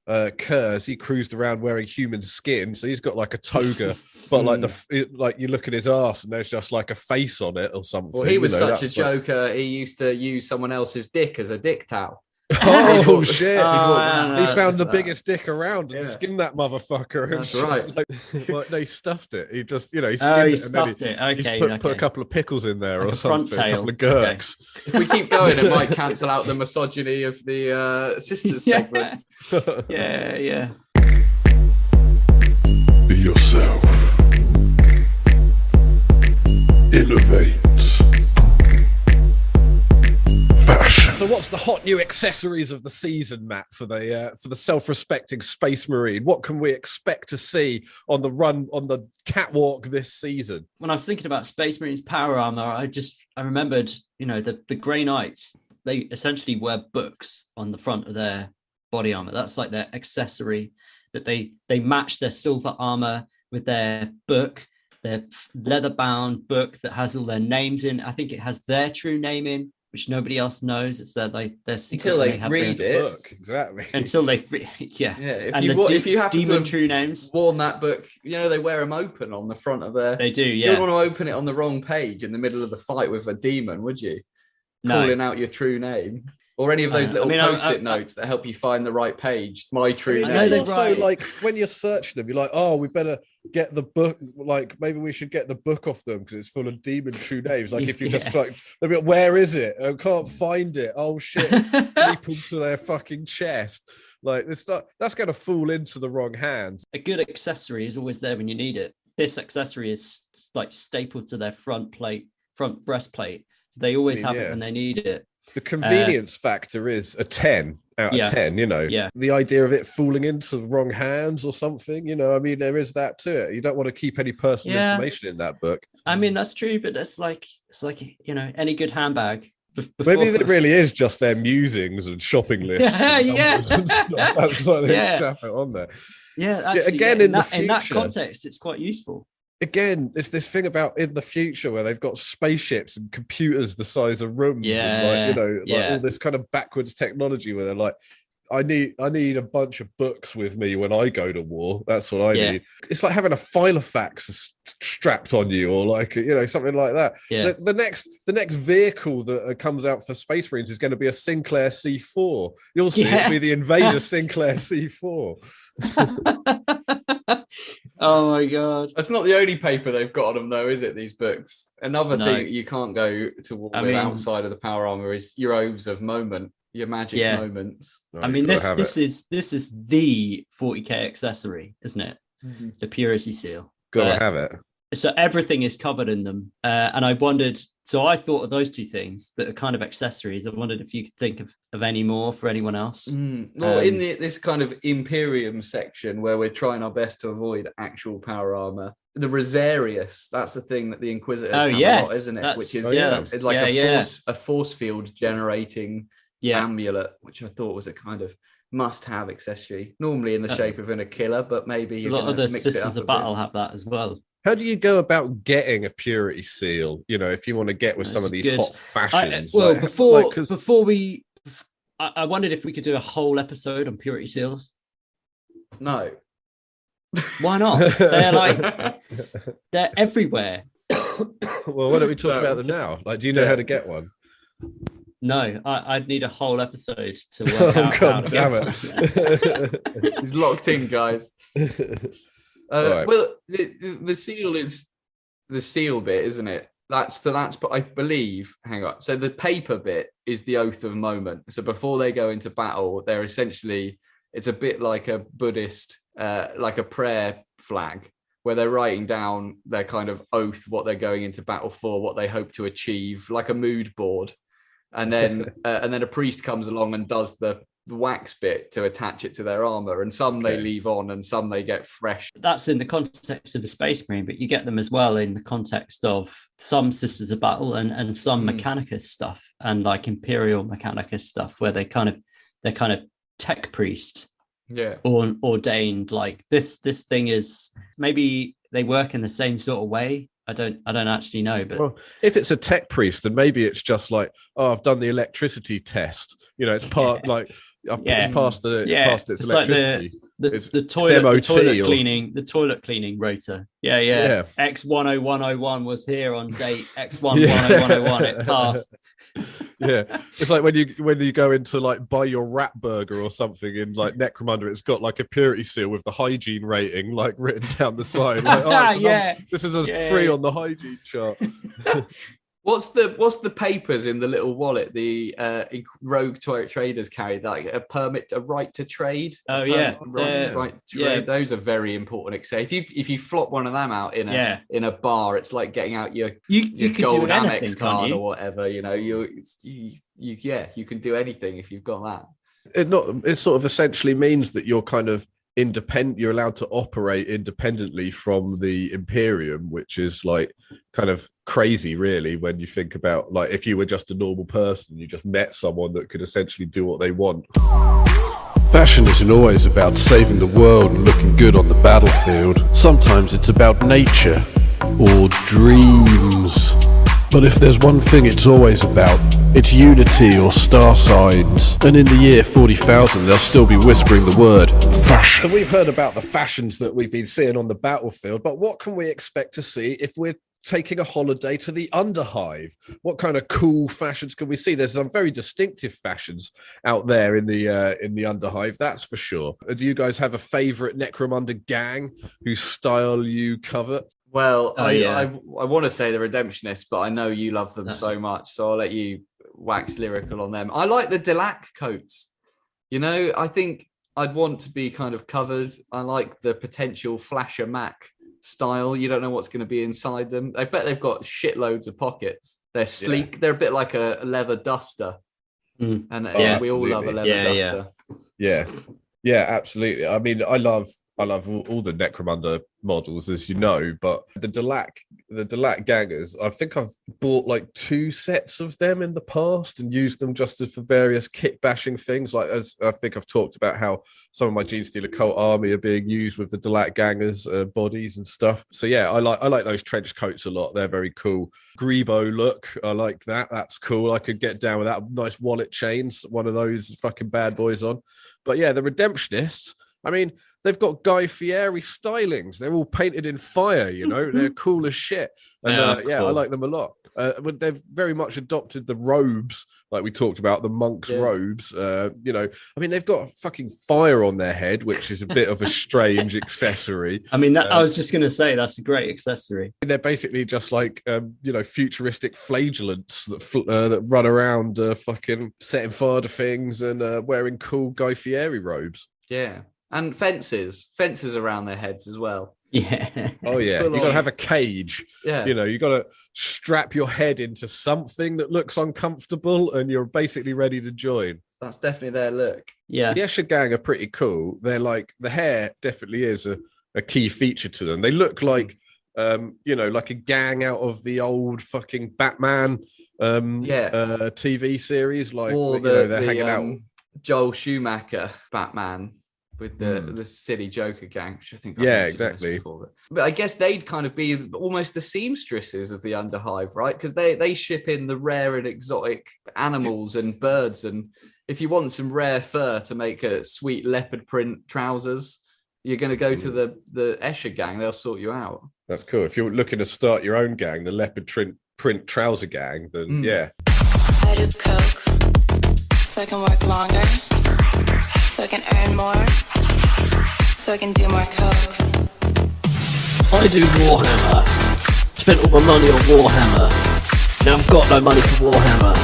Speaker 1: Kurz, he cruised around wearing human skin, so he's got like a toga, but like like you look at his arse and there's just like a face on it or something.
Speaker 3: Well, he was
Speaker 1: you know,
Speaker 3: such a joker. He used to use someone else's dick as a dick towel.
Speaker 1: Oh shit!
Speaker 2: Oh,
Speaker 1: He found the
Speaker 3: that.
Speaker 1: biggest dick around and
Speaker 3: Yeah.
Speaker 1: skinned that motherfucker. And
Speaker 3: That's
Speaker 1: just,
Speaker 3: right.
Speaker 1: like, they stuffed it. He just, you know, he skinned
Speaker 2: He
Speaker 1: it and then
Speaker 2: stuffed it.
Speaker 1: he's
Speaker 2: Okay,
Speaker 1: put a couple of pickles in there
Speaker 2: Like
Speaker 1: or
Speaker 2: a front
Speaker 1: something, a couple
Speaker 2: tail.
Speaker 1: of gurks.
Speaker 3: If we keep going, it might cancel out the misogyny of the sisters segment.
Speaker 2: Yeah.
Speaker 5: Be yourself. Innovate. Fashion.
Speaker 1: So, what's the hot new accessories of the season, Matt, for the self-respecting Space Marine? What can we expect to see on the catwalk this season?
Speaker 2: When I was thinking about Space Marines power armor, I remembered, you know, the Grey Knights. They essentially wear books on the front of their body armor. That's like their accessory, that they match their silver armor with their book, their leather-bound book that has all their names in. I think it has their true name in, which nobody else knows. It's their secret.
Speaker 3: Until they
Speaker 1: Oh,
Speaker 3: read it.
Speaker 1: Book, exactly.
Speaker 2: Until they, yeah.
Speaker 3: Yeah,
Speaker 2: And
Speaker 3: if you happen to
Speaker 2: demon
Speaker 3: have
Speaker 2: true names,
Speaker 3: worn that book, you know, they wear them open on the front of their...
Speaker 2: they do,
Speaker 3: You
Speaker 2: yeah.
Speaker 3: don't want to open it on the wrong page in the middle of the fight with a demon, would you?
Speaker 2: No.
Speaker 3: Calling out your true name. Or any of those little post-it notes that help you find the right page. My true
Speaker 1: I mean,
Speaker 3: name.
Speaker 1: it's
Speaker 2: they're
Speaker 1: also
Speaker 2: right.
Speaker 1: like when you're searching them, you're like, oh, we better get the book. Like maybe we should get the book off them because it's full of demon true names. Like if you just like, they'll be like, where is it? I can't find it. Oh shit! Stapled to their fucking chest. Like it's not. That's going to fall into the wrong hands.
Speaker 2: A good accessory is always there when you need it. This accessory is like stapled to their front breastplate. So they always have it when they need it.
Speaker 1: The convenience factor is a 10 out of 10, you know.
Speaker 2: Yeah.
Speaker 1: The idea of it falling into the wrong hands or something, you know, I mean, there is that to it. You don't want to keep any personal information in that book.
Speaker 2: I mean, that's true, but it's like, you know, any good handbag.
Speaker 1: Maybe it really is just their musings and shopping lists. And numbers and stuff. That's why they strap it on there.
Speaker 2: Yeah, actually,
Speaker 1: again,
Speaker 2: in
Speaker 1: the
Speaker 2: that
Speaker 1: future,
Speaker 2: context, it's quite useful.
Speaker 1: Again, it's this thing about in the future where they've got spaceships and computers the size of rooms, and like, you know, like all this kind of backwards technology where they're like, I need a bunch of books with me when I go to war. That's what I need. It's like having a Filofax strapped on you, or like, you know, something like that.
Speaker 2: Yeah.
Speaker 1: The next vehicle that comes out for Space Marines is going to be a Sinclair C4. You'll see it'll be the Invader Sinclair C4.
Speaker 2: Oh my god!
Speaker 3: That's not the only paper they've got on them, though, is it? These books. Another thing that you can't go to war with outside of the power armor is your oaths of moment, your magic moments.
Speaker 2: I mean, this is the 40k accessory, isn't it? Mm-hmm. The purity seal.
Speaker 1: Gotta have it.
Speaker 2: So everything is covered in them, and I wondered. So I thought of those two things that are kind of accessories. I wondered if you could think of any more for anyone else.
Speaker 3: Well, in this kind of Imperium section where we're trying our best to avoid actual power armor, the Rosarius, that's the thing that the Inquisitors have a lot, isn't it? Which is it's like a force field generating amulet, which I thought was a kind of must-have accessory. Normally in the shape of an Aquila, but maybe
Speaker 2: a lot of the Sisters of Battle have that as well.
Speaker 1: How do you go about getting a purity seal? You know, if you want to get with some of these hot fashions.
Speaker 2: I wondered if we could do a whole episode on purity seals.
Speaker 3: No.
Speaker 2: Why not? They're everywhere.
Speaker 1: Well, why don't we talk about them now? Like, do you know how to get one?
Speaker 2: No, I'd need a whole episode to work out.
Speaker 1: God damn it!
Speaker 3: He's locked in, guys.
Speaker 1: Right.
Speaker 3: Well, the seal is the seal bit, isn't it? That's I believe. Hang on. So the paper bit is the oath of moment. So before they go into battle, they're essentially, it's a bit like a Buddhist like a prayer flag, where they're writing down their kind of oath, what they're going into battle for, what they hope to achieve, like a mood board. And then a priest comes along and does the wax bit to attach it to their armor, and some they leave on and some they get fresh.
Speaker 2: That's in the context of the Space Marine, but you get them as well in the context of some Sisters of Battle and some Mechanicus stuff, and like Imperial Mechanicus stuff, where they're kind of tech priest, or ordained. Like this thing is, maybe they work in the same sort of way. I don't actually know, but
Speaker 1: well, if it's a tech priest, then maybe it's just like, oh, I've done the electricity test. You know, it's part like it's past its electricity.
Speaker 2: Like the toilet cleaning rotor. Yeah. X10101 was here on date X11001. It passed.
Speaker 1: Yeah, it's like when you go into like buy your rat burger or something in like Necromunda, it's got like a purity seal with the hygiene rating like written down the side. Like, this is free on the hygiene chart.
Speaker 3: What's the papers in the little wallet the rogue traders carry? Like a right to trade.
Speaker 2: Right
Speaker 3: to trade. Those are very important. If you flop one of them out in a bar, it's like getting out your gold Amex card or whatever. You know, you can do anything if you've got that.
Speaker 1: It sort of essentially means that you're kind of independent. You're allowed to operate independently from the Imperium, which is like kind of crazy, really, when you think about like if you were just a normal person, you just met someone that could essentially do what they want.
Speaker 5: Fashion isn't always about saving the world and looking good on the battlefield. Sometimes it's about nature or dreams. But if there's one thing it's always about, it's unity or star signs. And in the year 40,000, they'll still be whispering the word fashion.
Speaker 1: So we've heard about the fashions that we've been seeing on the battlefield, but what can we expect to see if we're taking a holiday to the Underhive? What kind of cool fashions can we see? There's some very distinctive fashions out there in the Underhive, that's for sure. Do you guys have a favorite Necromunda gang whose style you covet?
Speaker 3: Well, I want to say the Redemptionists, but I know you love them so much, so I'll let you wax lyrical on them. I like the Delac coats. You know, I think I'd want to be kind of covered. I like the potential Flasher Mac style. You don't know what's going to be inside them. I bet they've got shitloads of pockets. They're sleek. Yeah. They're a bit like a leather duster. And we all love a leather duster.
Speaker 1: Yeah, absolutely. I mean, I love all the Necromunda models, as you know, but the Delac gangers, I think I've bought like 2 sets of them in the past and used them just for various kit bashing things. Like, as I think I've talked about how some of my Genestealer cult army are being used with the Delac gangers bodies and stuff. So yeah, I like those trench coats a lot. They're very cool. Grebo look, I like that. That's cool. I could get down with that. Nice wallet chains, one of those fucking bad boys on. But yeah, the Redemptionists, I mean, they've got Guy Fieri stylings. They're all painted in fire, you know. They're cool as shit. And cool. I like them a lot. But they've very much adopted the robes, like we talked about, the monks' robes. You know, I mean, they've got fucking fire on their head, which is a bit of a strange accessory.
Speaker 2: I mean, I was just going to say, that's a great accessory.
Speaker 1: They're basically just like, you know, futuristic flagellants that run around fucking setting fire to things and wearing cool Guy Fieri robes.
Speaker 3: Yeah. And fences around their heads as well.
Speaker 2: Yeah.
Speaker 1: Oh, yeah. You got to have a cage. Yeah. You know, you got to strap your head into something that looks uncomfortable and you're basically ready to join.
Speaker 3: That's definitely their look.
Speaker 2: Yeah.
Speaker 1: The Escher gang are pretty cool. They're like, the hair definitely is a key feature to them. They look like, you know, like a gang out of the old fucking Batman TV series. Like,
Speaker 3: or
Speaker 1: they're hanging out.
Speaker 3: Joel Schumacher Batman. With the silly Joker gang, which I think
Speaker 1: exactly.
Speaker 3: But I guess they'd kind of be almost the seamstresses of the Underhive, right? Because they ship in the rare and exotic animals and birds, and if you want some rare fur to make a sweet leopard print trousers, you're going to go to the Escher gang. They'll sort you out.
Speaker 1: That's cool. If you're looking to start your own gang, the leopard print trouser gang, then yeah.
Speaker 7: I do coke so I can work longer, so I can earn more, so I can do more coke.
Speaker 6: I do Warhammer. Spent all my money on Warhammer. Now I've got no money for Warhammer.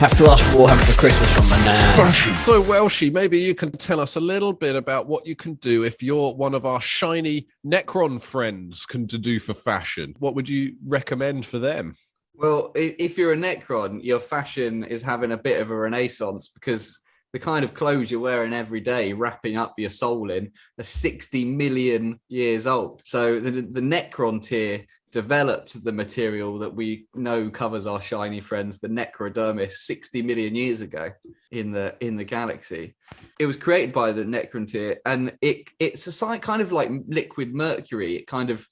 Speaker 6: Have to ask for Warhammer for Christmas from my nan.
Speaker 1: So, Welshie, maybe you can tell us a little bit about what you can do if you're one of our shiny Necron friends to do for fashion. What would you recommend for them?
Speaker 3: Well, if you're a Necron, your fashion is having a bit of a renaissance because the kind of clothes you're wearing every day, wrapping up your soul in, are 60 million years old. So the Necron tier developed the material that we know covers our shiny friends, the necrodermis, 60 million years ago in the galaxy. It was created by the Necron tier, and it's a site kind of like liquid mercury. It kind of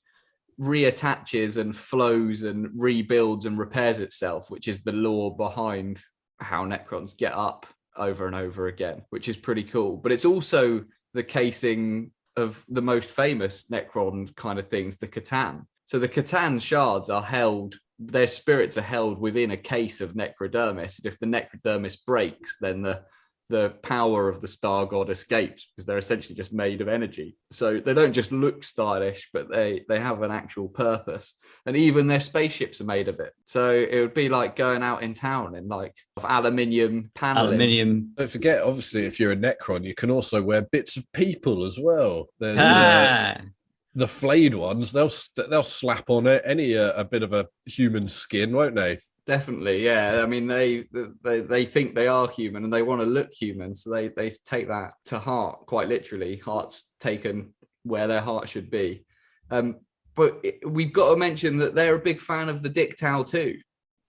Speaker 3: reattaches and flows and rebuilds and repairs itself, which is the lore behind how Necrons get up over and over again, which is pretty cool. But it's also the casing of the most famous Necron kind of things, the Catan. So the Catan shards are held, their spirits are held within a case of necrodermis. If the necrodermis breaks, then the power of the star god escapes, because they're essentially just made of energy. So they don't just look stylish, but they have an actual purpose. And even their spaceships are made of it. So it would be like going out in town in like aluminium paneling.
Speaker 2: Aluminium.
Speaker 1: Don't forget, obviously, if you're a Necron, you can also wear bits of people as well. There's the flayed ones, they'll slap on it any a bit of a human skin, won't they?
Speaker 3: Definitely, yeah. I mean, they think they are human and they want to look human, so they take that to heart, quite literally. Heart's taken where their heart should be. But we've got to mention that they're a big fan of the Dictal too.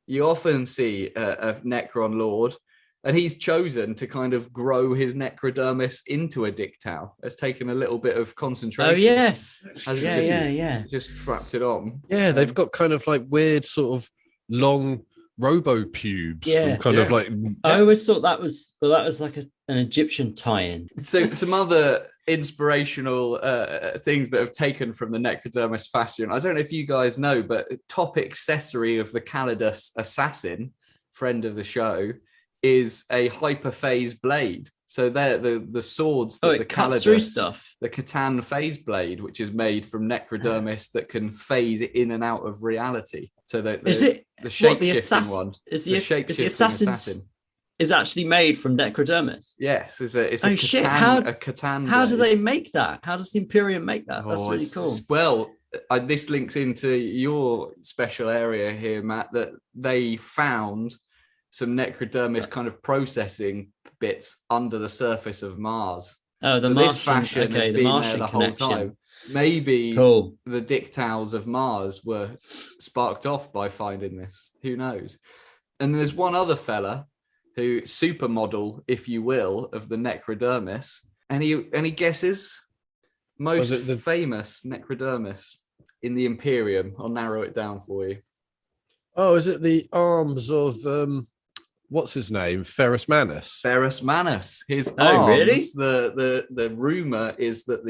Speaker 3: You often see a Necron Lord, and he's chosen to kind of grow his necrodermis into a Dictal. It's taken a little bit of concentration.
Speaker 2: Oh, yes.
Speaker 3: Yeah. Just wrapped it on.
Speaker 1: Yeah, they've got kind of like weird sort of long robo pubes.
Speaker 2: Yeah.
Speaker 1: Kind of like...
Speaker 2: I always thought that was like an Egyptian tie-in.
Speaker 3: So some other inspirational things that have taken from the necrodermis fashion. I don't know if you guys know, but top accessory of the Calidus assassin, friend of the show, is a hyperphase blade. So they're the swords that the
Speaker 2: cuts through
Speaker 3: Calidus,
Speaker 2: stuff.
Speaker 3: the Catan phase blade, which is made from necrodermis that can phase in and out of reality. So
Speaker 2: Is it
Speaker 3: the shape-shifting one?
Speaker 2: Is the assassin is actually made from necrodermis?
Speaker 3: Yes, it's a
Speaker 2: Catan.
Speaker 3: Shit. A Catan
Speaker 2: how do
Speaker 3: blade.
Speaker 2: they make that? How does the Imperium make that? That's really cool.
Speaker 3: Well, this links into your special area here, Matt, that they found some necrodermis kind of processing bits under the surface of Mars.
Speaker 2: Oh, the
Speaker 3: so
Speaker 2: Martian,
Speaker 3: this fashion has been there the whole time. Maybe the Dictals of Mars were sparked off by finding this. Who knows? And there's one other fella who supermodel, if you will, of the necrodermis. Any guesses? Most famous necrodermis in the Imperium. I'll narrow it down for you.
Speaker 1: Oh, is it the arms of what's his name? Ferrus Manus.
Speaker 3: Ferrus Manus. His
Speaker 2: Oh,
Speaker 3: arms.
Speaker 2: really?
Speaker 3: The rumor is that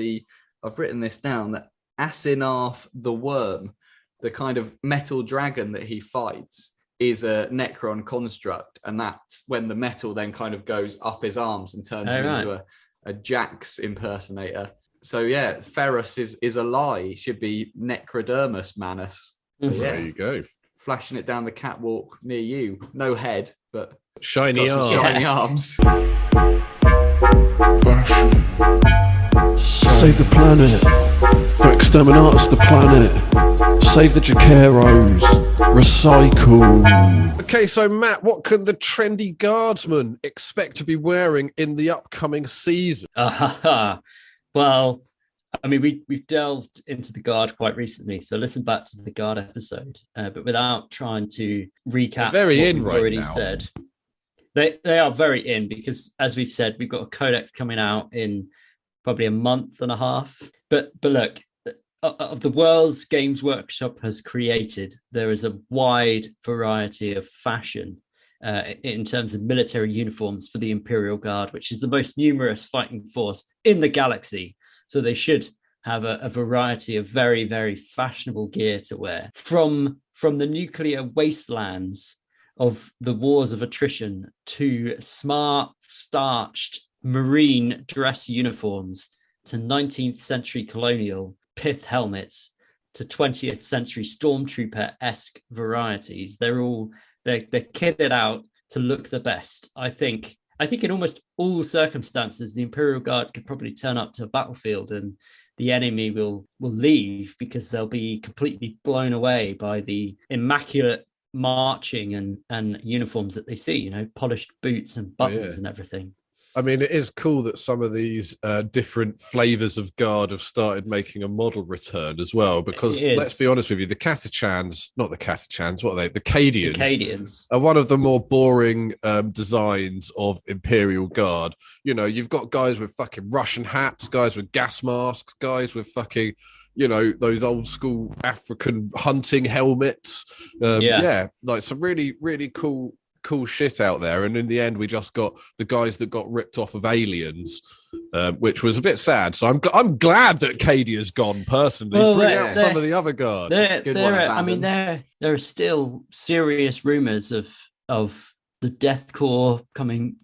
Speaker 3: I've written this down, that Asinarth the Worm, the kind of metal dragon that he fights, is a Necron construct, and that's when the metal then kind of goes up his arms and turns him into a Jax impersonator. So yeah, Ferrus is a lie. He should be Necrodermis Manus. Yeah.
Speaker 1: There you go.
Speaker 3: Flashing it down the catwalk near you. No head, but
Speaker 1: shiny arms.
Speaker 3: Shiny arms.
Speaker 5: Save the planet. Don't exterminate the planet. Save the Jaqueros. Recycle.
Speaker 1: Okay, so Matt, what can the trendy guardsman expect to be wearing in the upcoming season?
Speaker 2: Well, I mean, we've delved into the Guard quite recently, so listen back to the Guard episode. But without trying to recap
Speaker 1: They're very
Speaker 2: what
Speaker 1: in
Speaker 2: we've
Speaker 1: right
Speaker 2: already
Speaker 1: now.
Speaker 2: said, they are very in, because as we've said, we've got a codex coming out in probably a month and a half. But look, of the world's Games Workshop has created, there is a wide variety of fashion in terms of military uniforms for the Imperial Guard, which is the most numerous fighting force in the galaxy. So they should have a variety of very, very fashionable gear to wear. From the nuclear wastelands of the wars of attrition to smart, starched marine dress uniforms to 19th century colonial pith helmets to 20th century stormtrooper-esque varieties. They're kitted out to look the best. I think in almost all circumstances, the Imperial Guard could probably turn up to a battlefield and the enemy will leave because they'll be completely blown away by the immaculate marching and uniforms that they see, polished boots and buttons and everything.
Speaker 1: I mean, it is cool that some of these different flavors of Guard have started making a model return as well, because let's be honest with you, the Catachans, not the Catachans, what are they? The Cadians are one of the more boring designs of Imperial Guard. You've got guys with fucking Russian hats, guys with gas masks, guys with fucking, those old school African hunting helmets. Like some really, really cool shit out there, and in the end we just got the guys that got ripped off of Aliens, which was a bit sad. So I'm glad that Cadia's gone personally. Bring out some of the other Guard.
Speaker 2: There are still serious rumors of the Death Corps coming,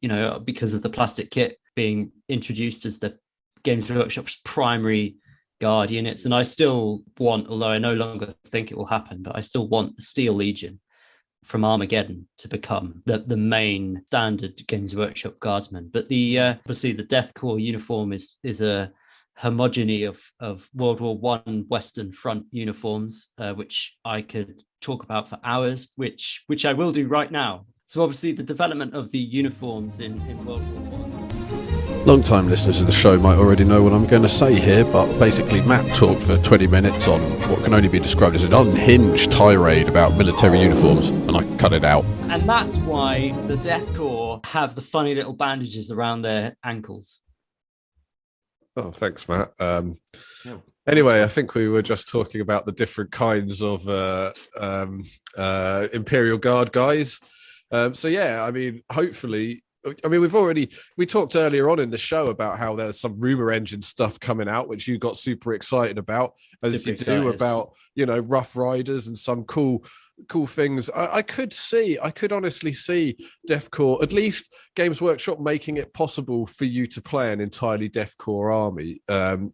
Speaker 2: because of the plastic kit being introduced as the Games Workshop's primary Guard units. And I still want, although I no longer think it will happen, but I still want the Steel Legion from Armageddon to become the main standard Games Workshop Guardsman. But obviously the Death Corps uniform is a homogeny of World War I Western Front uniforms, which I could talk about for hours, which I will do right now. So obviously the development of the uniforms in World War I.
Speaker 5: Long-time listeners of the show might already know what I'm going to say here, but basically Matt talked for 20 minutes on what can only be described as an unhinged tirade about military uniforms, and I cut it out.
Speaker 2: And that's why the Death Corps have the funny little bandages around their ankles.
Speaker 1: Oh, thanks, Matt. Anyway, I think we were just talking about the different kinds of Imperial Guard guys. Hopefully... we talked earlier on in the show about how there's some rumor engine stuff coming out, which you got super excited about, as you do about, Rough Riders and some cool things. I could honestly see Death Corps, at least Games Workshop, making it possible for you to play an entirely Death Corps army,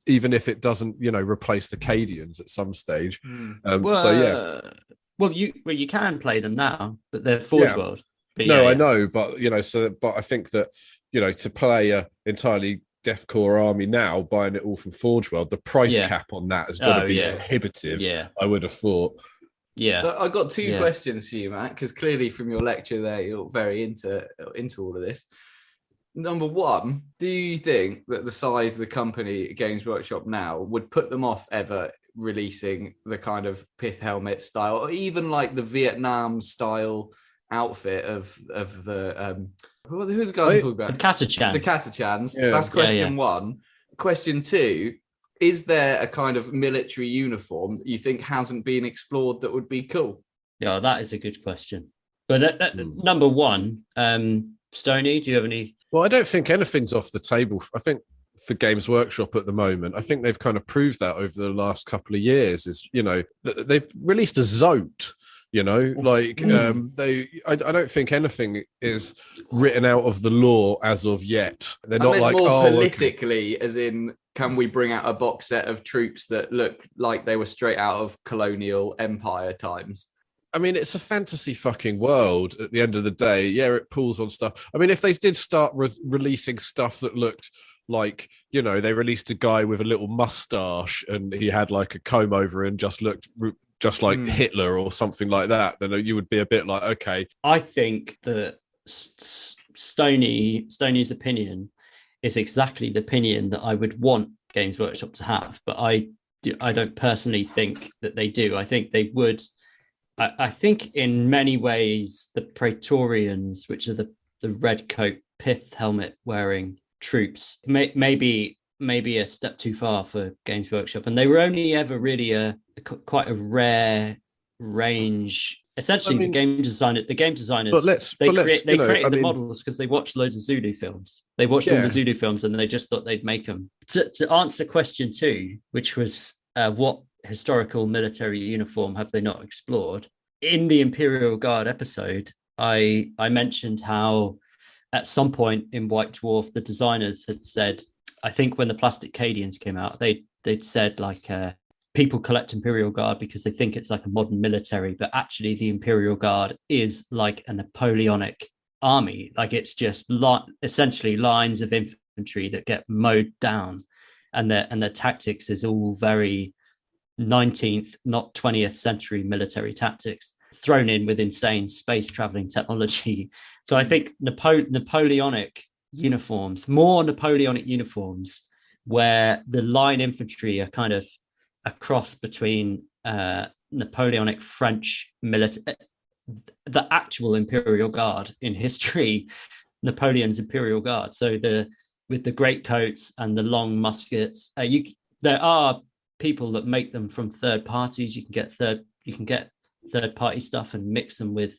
Speaker 1: even if it doesn't, replace the Cadians at some stage.
Speaker 2: You can play them now, but they're Forge World.
Speaker 1: I know, but but I think that to play a entirely Death Corps army now, buying it all from Forge World, the price cap on that has got to be prohibitive. I would have thought.
Speaker 3: So I got two questions for you, Matt, because clearly from your lecture there, you're very into all of this. Number one, do you think that the size of the company Games Workshop now would put them off ever releasing the kind of pith helmet style, or even like the Vietnam style outfit of the who's the guy talking about?
Speaker 2: The Catachans.
Speaker 3: That's question one. Question two, is there a kind of military uniform that you think hasn't been explored that would be cool?
Speaker 2: Yeah, that is a good question. But number one, Stoney, do you have any?
Speaker 1: Well, I don't think anything's off the table. I think for Games Workshop at the moment, I think they've kind of proved that over the last couple of years. Is they've released a Zote. I don't think anything is written out of the law as of yet. They're not like
Speaker 3: politically, as in, can we bring out a box set of troops that look like they were straight out of colonial empire times?
Speaker 1: I mean, it's a fantasy fucking world at the end of the day. Yeah, it pulls on stuff. I mean, if they did start releasing stuff that looked like, they released a guy with a little mustache and he had like a comb over and just looked just like Hitler or something like that, then you would be a bit like, okay.
Speaker 2: I think that Stoney's opinion is exactly the opinion that I would want Games Workshop to have, but I don't personally think that they do. I think they would. I think in many ways the Praetorians, which are the red coat pith helmet wearing troops, maybe a step too far for Games Workshop, and they were only ever really quite a rare range. Essentially, the game designers. They created the models because they watched loads of Zulu films. They watched all the Zulu films, and they just thought they'd make them. To answer question two, which was what historical military uniform have they not explored? In the Imperial Guard episode, I mentioned how at some point in White Dwarf, the designers had said, I think when the Plastic Cadians came out, they'd said like people collect Imperial Guard because they think it's like a modern military, but actually the Imperial Guard is like a Napoleonic army. Like it's just essentially lines of infantry that get mowed down, and their tactics is all very 19th, not 20th century military tactics thrown in with insane space traveling technology. So I think Napoleonic uniforms, more Napoleonic uniforms, where the line infantry are kind of a cross between Napoleonic French military, the actual Imperial Guard in history, Napoleon's Imperial Guard. So with the great coats and the long muskets, there are people that make them from third parties. You can get third party stuff and mix them with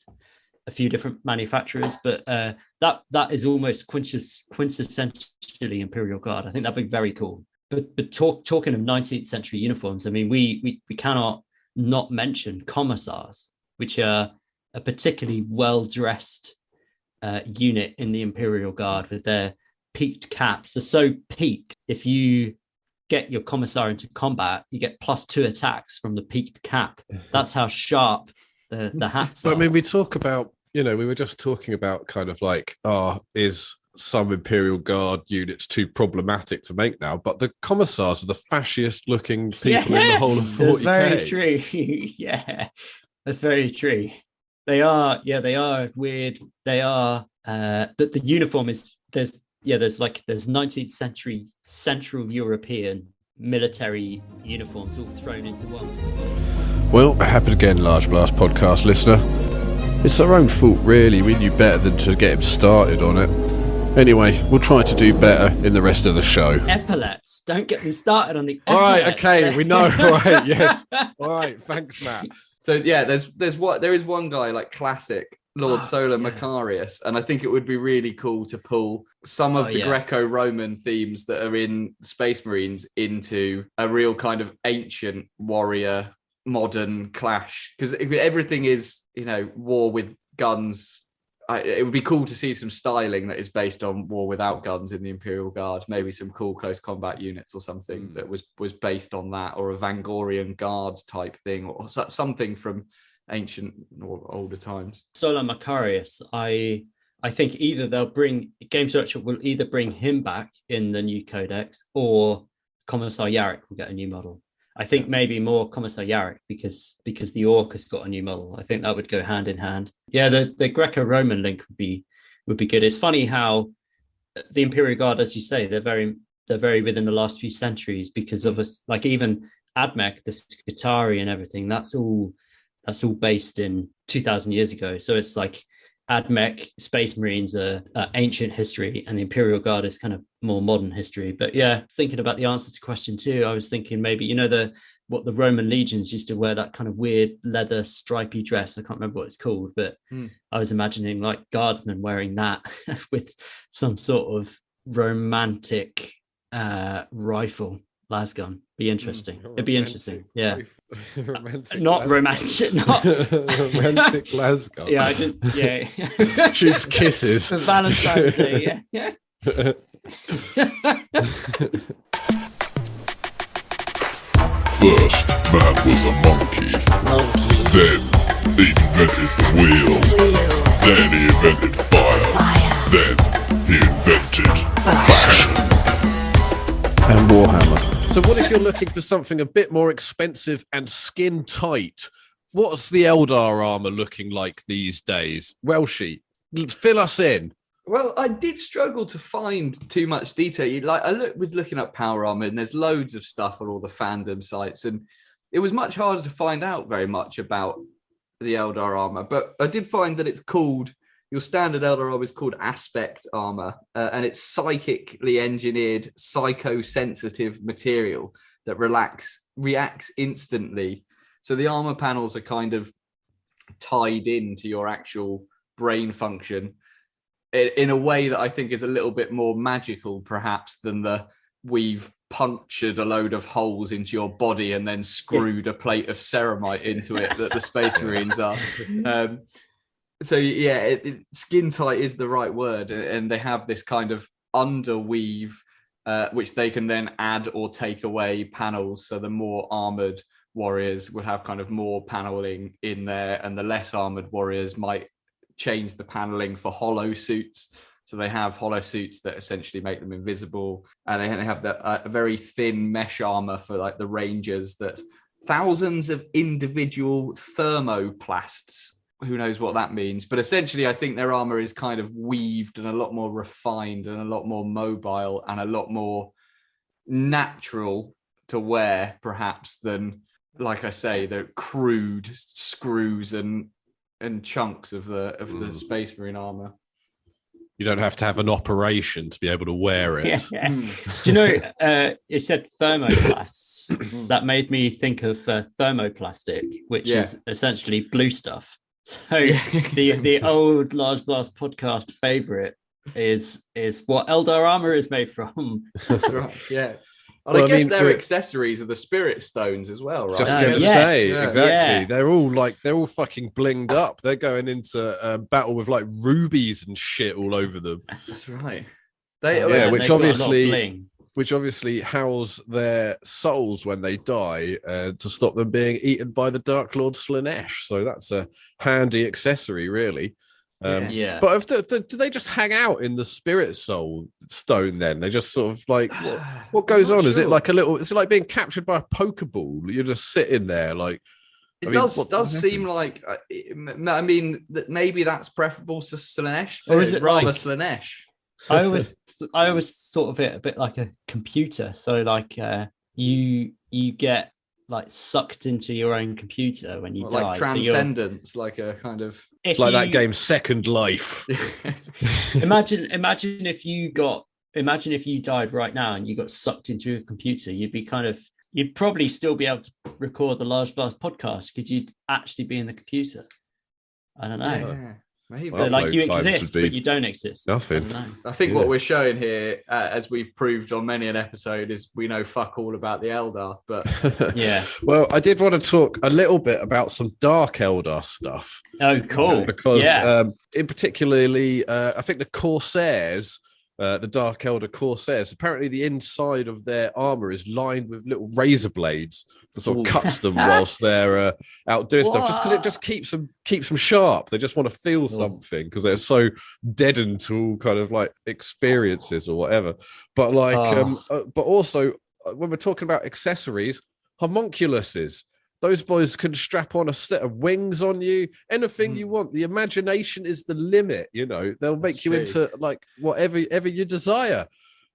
Speaker 2: a few different manufacturers, but that is almost quintessentially Imperial Guard. I think that'd be very cool. But talking of 19th century uniforms, I mean, we cannot not mention commissars, which are a particularly well dressed unit in the Imperial Guard with their peaked caps. They're so peaked. If you get your commissar into combat, you get +2 attacks from the peaked cap. That's how sharp the hats are.
Speaker 1: I mean, we talk about, we were just talking about kind of like, is some Imperial Guard units too problematic to make now? But the commissars are the fasciest looking people in the whole of 40K.
Speaker 2: That's very true. Yeah, that's very true. They are weird. They are, the uniform is, there's 19th century Central European military uniforms all thrown into one.
Speaker 5: Well, it happened again, Large Blast podcast listener. It's our own fault, really. We knew better than to get him started on it. Anyway, we'll try to do better in the rest of the show.
Speaker 2: Epaulets. Don't get me started on the
Speaker 1: All right,
Speaker 2: epaulets.
Speaker 1: okay, we know. All right, yes. All right, thanks, Matt.
Speaker 3: So yeah, there is one guy like classic Lord Solar Macarius, and I think it would be really cool to pull some of the Greco-Roman themes that are in Space Marines into a real kind of ancient warrior modern clash, because everything is, war with guns. It would be cool to see some styling that is based on war without guns in the Imperial Guard, maybe some cool close combat units or something that was based on that, or a Vangorian Guard type thing, or something from ancient or older times.
Speaker 2: Solar Macarius, I think either they'll bring, Games Workshop will either bring him back in the new codex, or Commissar Yarrick will get a new model. I think maybe more Commissar Yarrick because the Orc has got a new model. I think that would go hand in hand. Yeah, the Greco-Roman link would be good. It's funny how the Imperial Guard, as you say, they're very within the last few centuries, because of us, like even Admech, the Skitarii and everything, that's all based in 2000 years ago. So it's like Admech, Space Marines are ancient history, and the Imperial Guard is kind of more modern history. But yeah, thinking about the answer to question 2, I was thinking maybe, what the Roman legions used to wear, that kind of weird leather stripy dress. I can't remember what it's called, but I was imagining like guardsmen wearing that with some sort of romantic rifle lasgun. Be interesting. It'd be interesting. Yeah. Not romantic. Not
Speaker 1: romantic lasgun.
Speaker 2: Yeah, I did. Yeah.
Speaker 1: Shoots kisses.
Speaker 2: For Valentine's Day. Yeah.
Speaker 8: First, man was a monkey. Then, he invented the wheel. Then he invented fire. Then, he invented fashion.
Speaker 5: And Warhammer.
Speaker 1: So what if you're looking for something a bit more expensive and skin tight? What's the Eldar armor looking like these days? Welshie, fill us in.
Speaker 3: Well, I did struggle to find too much detail. Was looking up power armor, and there's loads of stuff on all the fandom sites, and it was much harder to find out very much about the Eldar armor. But I did find that it's called, your standard Eldar armor is called aspect armor, and it's psychically engineered, psychosensitive material that reacts instantly. So the armor panels are kind of tied into your actual brain function in a way that I think is a little bit more magical, perhaps, than we've punctured a load of holes into your body and then screwed a plate of ceramite into it that the Space Marines are. So yeah, skin tight is the right word, and they have this kind of underweave which they can then add or take away panels. So the more armored warriors would have kind of more paneling in there, and the less armored warriors might change the paneling for hollow suits. So they have hollow suits that essentially make them invisible, and they have a very thin mesh armor for like the rangers. That's thousands of individual thermoplasts. Who knows what that means? But essentially, I think their armor is kind of weaved and a lot more refined and a lot more mobile and a lot more natural to wear, perhaps, than, like I say, the crude screws and chunks of the Space Marine armor.
Speaker 1: You don't have to have an operation to be able to wear it.
Speaker 2: Yeah. Do you know, it said thermoplasts. That made me think of thermoplastic, which is essentially blue stuff. So the old Large Blast podcast favorite is what Eldar armor is made from.
Speaker 3: That's right. Yeah. Well, I guess their accessories are the spirit stones as well, right?
Speaker 1: Just going to say, exactly. Yeah. They're all fucking blinged up. They're going into battle with like rubies and shit all over them.
Speaker 3: That's right.
Speaker 1: Which obviously house their souls when they die to stop them being eaten by the Dark Lord Slanesh. So that's a handy accessory, really. But do they just hang out in the spirit soul stone then? They just sort of like, what goes on? Sure. Is it like is it like being captured by a Pokeball? You're just sitting there like...
Speaker 3: It does seem like, I mean, that maybe that's preferable to Slanesh,
Speaker 2: or is it
Speaker 3: rather
Speaker 2: like...
Speaker 3: Slanesh?
Speaker 2: I always thought of it a bit like a computer. So like you get like sucked into your own computer when you die.
Speaker 3: Like transcendence, like a kind of
Speaker 1: like that game Second Life.
Speaker 2: Imagine if you died right now and you got sucked into a computer, you'd probably still be able to record the Large Blast podcast. Could you actually be in the computer? I don't know.
Speaker 3: Yeah. Maybe.
Speaker 2: So like you exist, but you don't exist.
Speaker 1: Nothing.
Speaker 3: I think what we're showing here, as we've proved on many an episode, is we know fuck all about the Eldar. But
Speaker 2: yeah.
Speaker 1: Well, I did want to talk a little bit about some Dark Eldar stuff.
Speaker 2: Oh, cool.
Speaker 1: Because in particularly, I think the Corsairs, the Dark Eldar Corsairs, apparently the inside of their armor is lined with little razor blades that sort of cuts them whilst they're out doing stuff, just because it just keeps them sharp. They just want to feel something because they're so deadened to all kind of like experiences or whatever. But like, but also when we're talking about accessories, homunculuses. Those boys can strap on a set of wings on you, anything you want. The imagination is the limit, you know. They'll make you into like whatever you desire.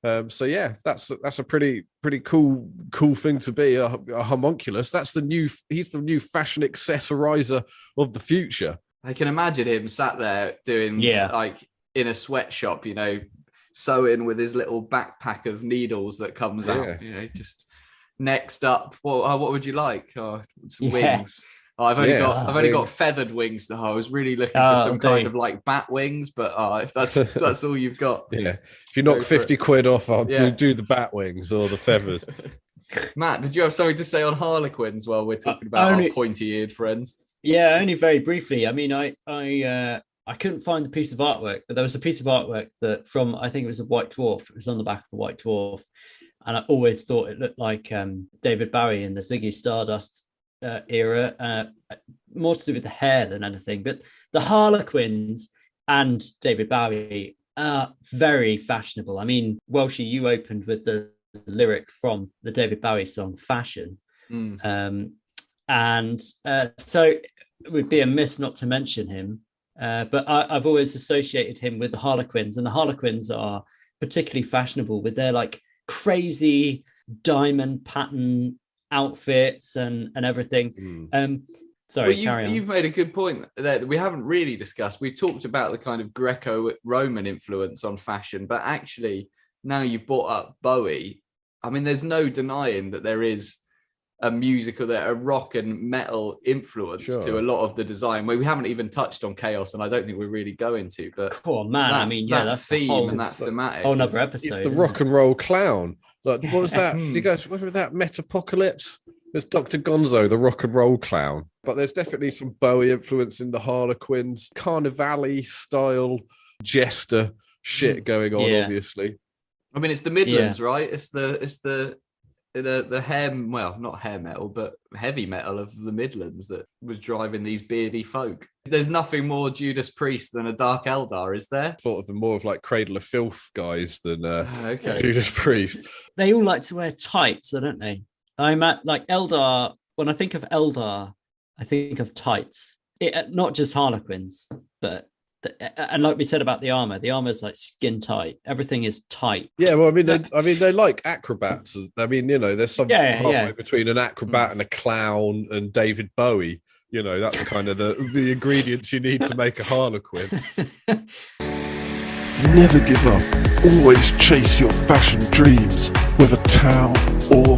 Speaker 1: So yeah, that's a pretty cool thing to be a homunculus. He's the new fashion accessorizer of the future.
Speaker 3: I can imagine him sat there doing like in a sweatshop, you know, sewing with his little backpack of needles that comes out, you know, just. Next up, what would you like? Some wings. I've only got feathered wings. I was really looking for some kind of like bat wings, but if that's all you've got,
Speaker 1: if you knock 50 quid off, I'll do the bat wings or the feathers.
Speaker 3: Matt, did you have something to say on Harlequins while we're talking about our pointy-eared friends?
Speaker 2: Yeah, only very briefly. I mean, I couldn't find the piece of artwork, but there was a piece of artwork that from, I think it was a White Dwarf. It was on the back of the White Dwarf. And I always thought it looked like David Bowie in the Ziggy Stardust era, more to do with the hair than anything. But the Harlequins and David Bowie are very fashionable. I mean, Welshie, you opened with the lyric from the David Bowie song Fashion. And so it would be a miss not to mention him. But I've always associated him with the Harlequins. And the Harlequins are particularly fashionable with their like crazy diamond pattern outfits and everything. Sorry,
Speaker 3: you've made a good point that we haven't really discussed. We've talked about the kind of Greco-Roman influence on fashion, but actually now you've brought up Bowie. I mean, there's no denying that there is a rock and metal influence to a lot of the design. Where we haven't even touched on Chaos, and I don't think we're really going to. But
Speaker 2: oh man, that's
Speaker 3: theme
Speaker 2: whole,
Speaker 3: and that thematic.
Speaker 2: Whole another episode.
Speaker 1: It's the rock and roll clown. Like, what was that? Do you guys remember that Metapocalypse? There's Dr. Gonzo, the rock and roll clown. But there's definitely some Bowie influence in the Harlequins, Carnivale style jester shit going on, obviously.
Speaker 3: I mean, it's the Midlands, right? It's the hair, well, not hair metal, but heavy metal of the Midlands that was driving these beardy folk. There's nothing more Judas Priest than a Dark Eldar, is there?
Speaker 1: Thought of them more of like Cradle of Filth guys than
Speaker 3: Okay.
Speaker 1: Judas Priest.
Speaker 2: They all like to wear tights, don't they? I'm at like Eldar. When I think of Eldar, I think of tights. Not just Harlequins, but and like we said about the armor is like skin tight. Everything is tight.
Speaker 1: Yeah, well, they like acrobats. I mean, there's some halfway between an acrobat and a clown and David Bowie. That's kind of the ingredients you need to make a Harlequin.
Speaker 5: Never give up. Always chase your fashion dreams. Whether Tau or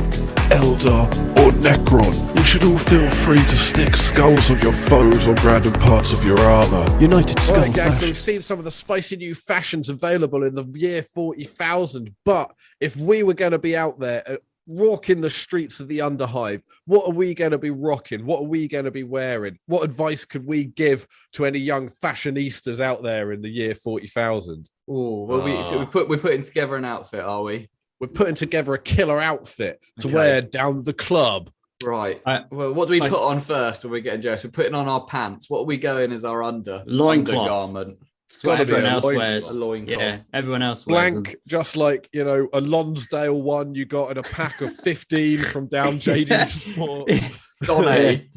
Speaker 5: Eldar or Necron, you should all feel free to stick skulls of your foes on random parts of your armour. United Skull
Speaker 1: Right, Gags,
Speaker 5: Fashion.
Speaker 1: we've seen some of the spicy new fashions available in the year 40,000, but if we were going to be out there rocking the streets of the Underhive, what are we going to be rocking? What are we going to be wearing? What advice could we give to any young fashionistas out there in the year 40,000?
Speaker 3: Oh, well, so we're putting together an outfit, are we?
Speaker 1: We're putting together a killer outfit to wear down the club.
Speaker 3: Right. Well, what do we put on first when we're getting dressed? We're putting on our pants. What are we going as our undergarment?
Speaker 1: It's got to be
Speaker 2: everyone else
Speaker 1: a
Speaker 2: wears.
Speaker 3: loincloth.
Speaker 2: Yeah, everyone else wears
Speaker 1: blank, just like a Lonsdale one you got in a pack of 15 from down JD Sports.
Speaker 3: Donny.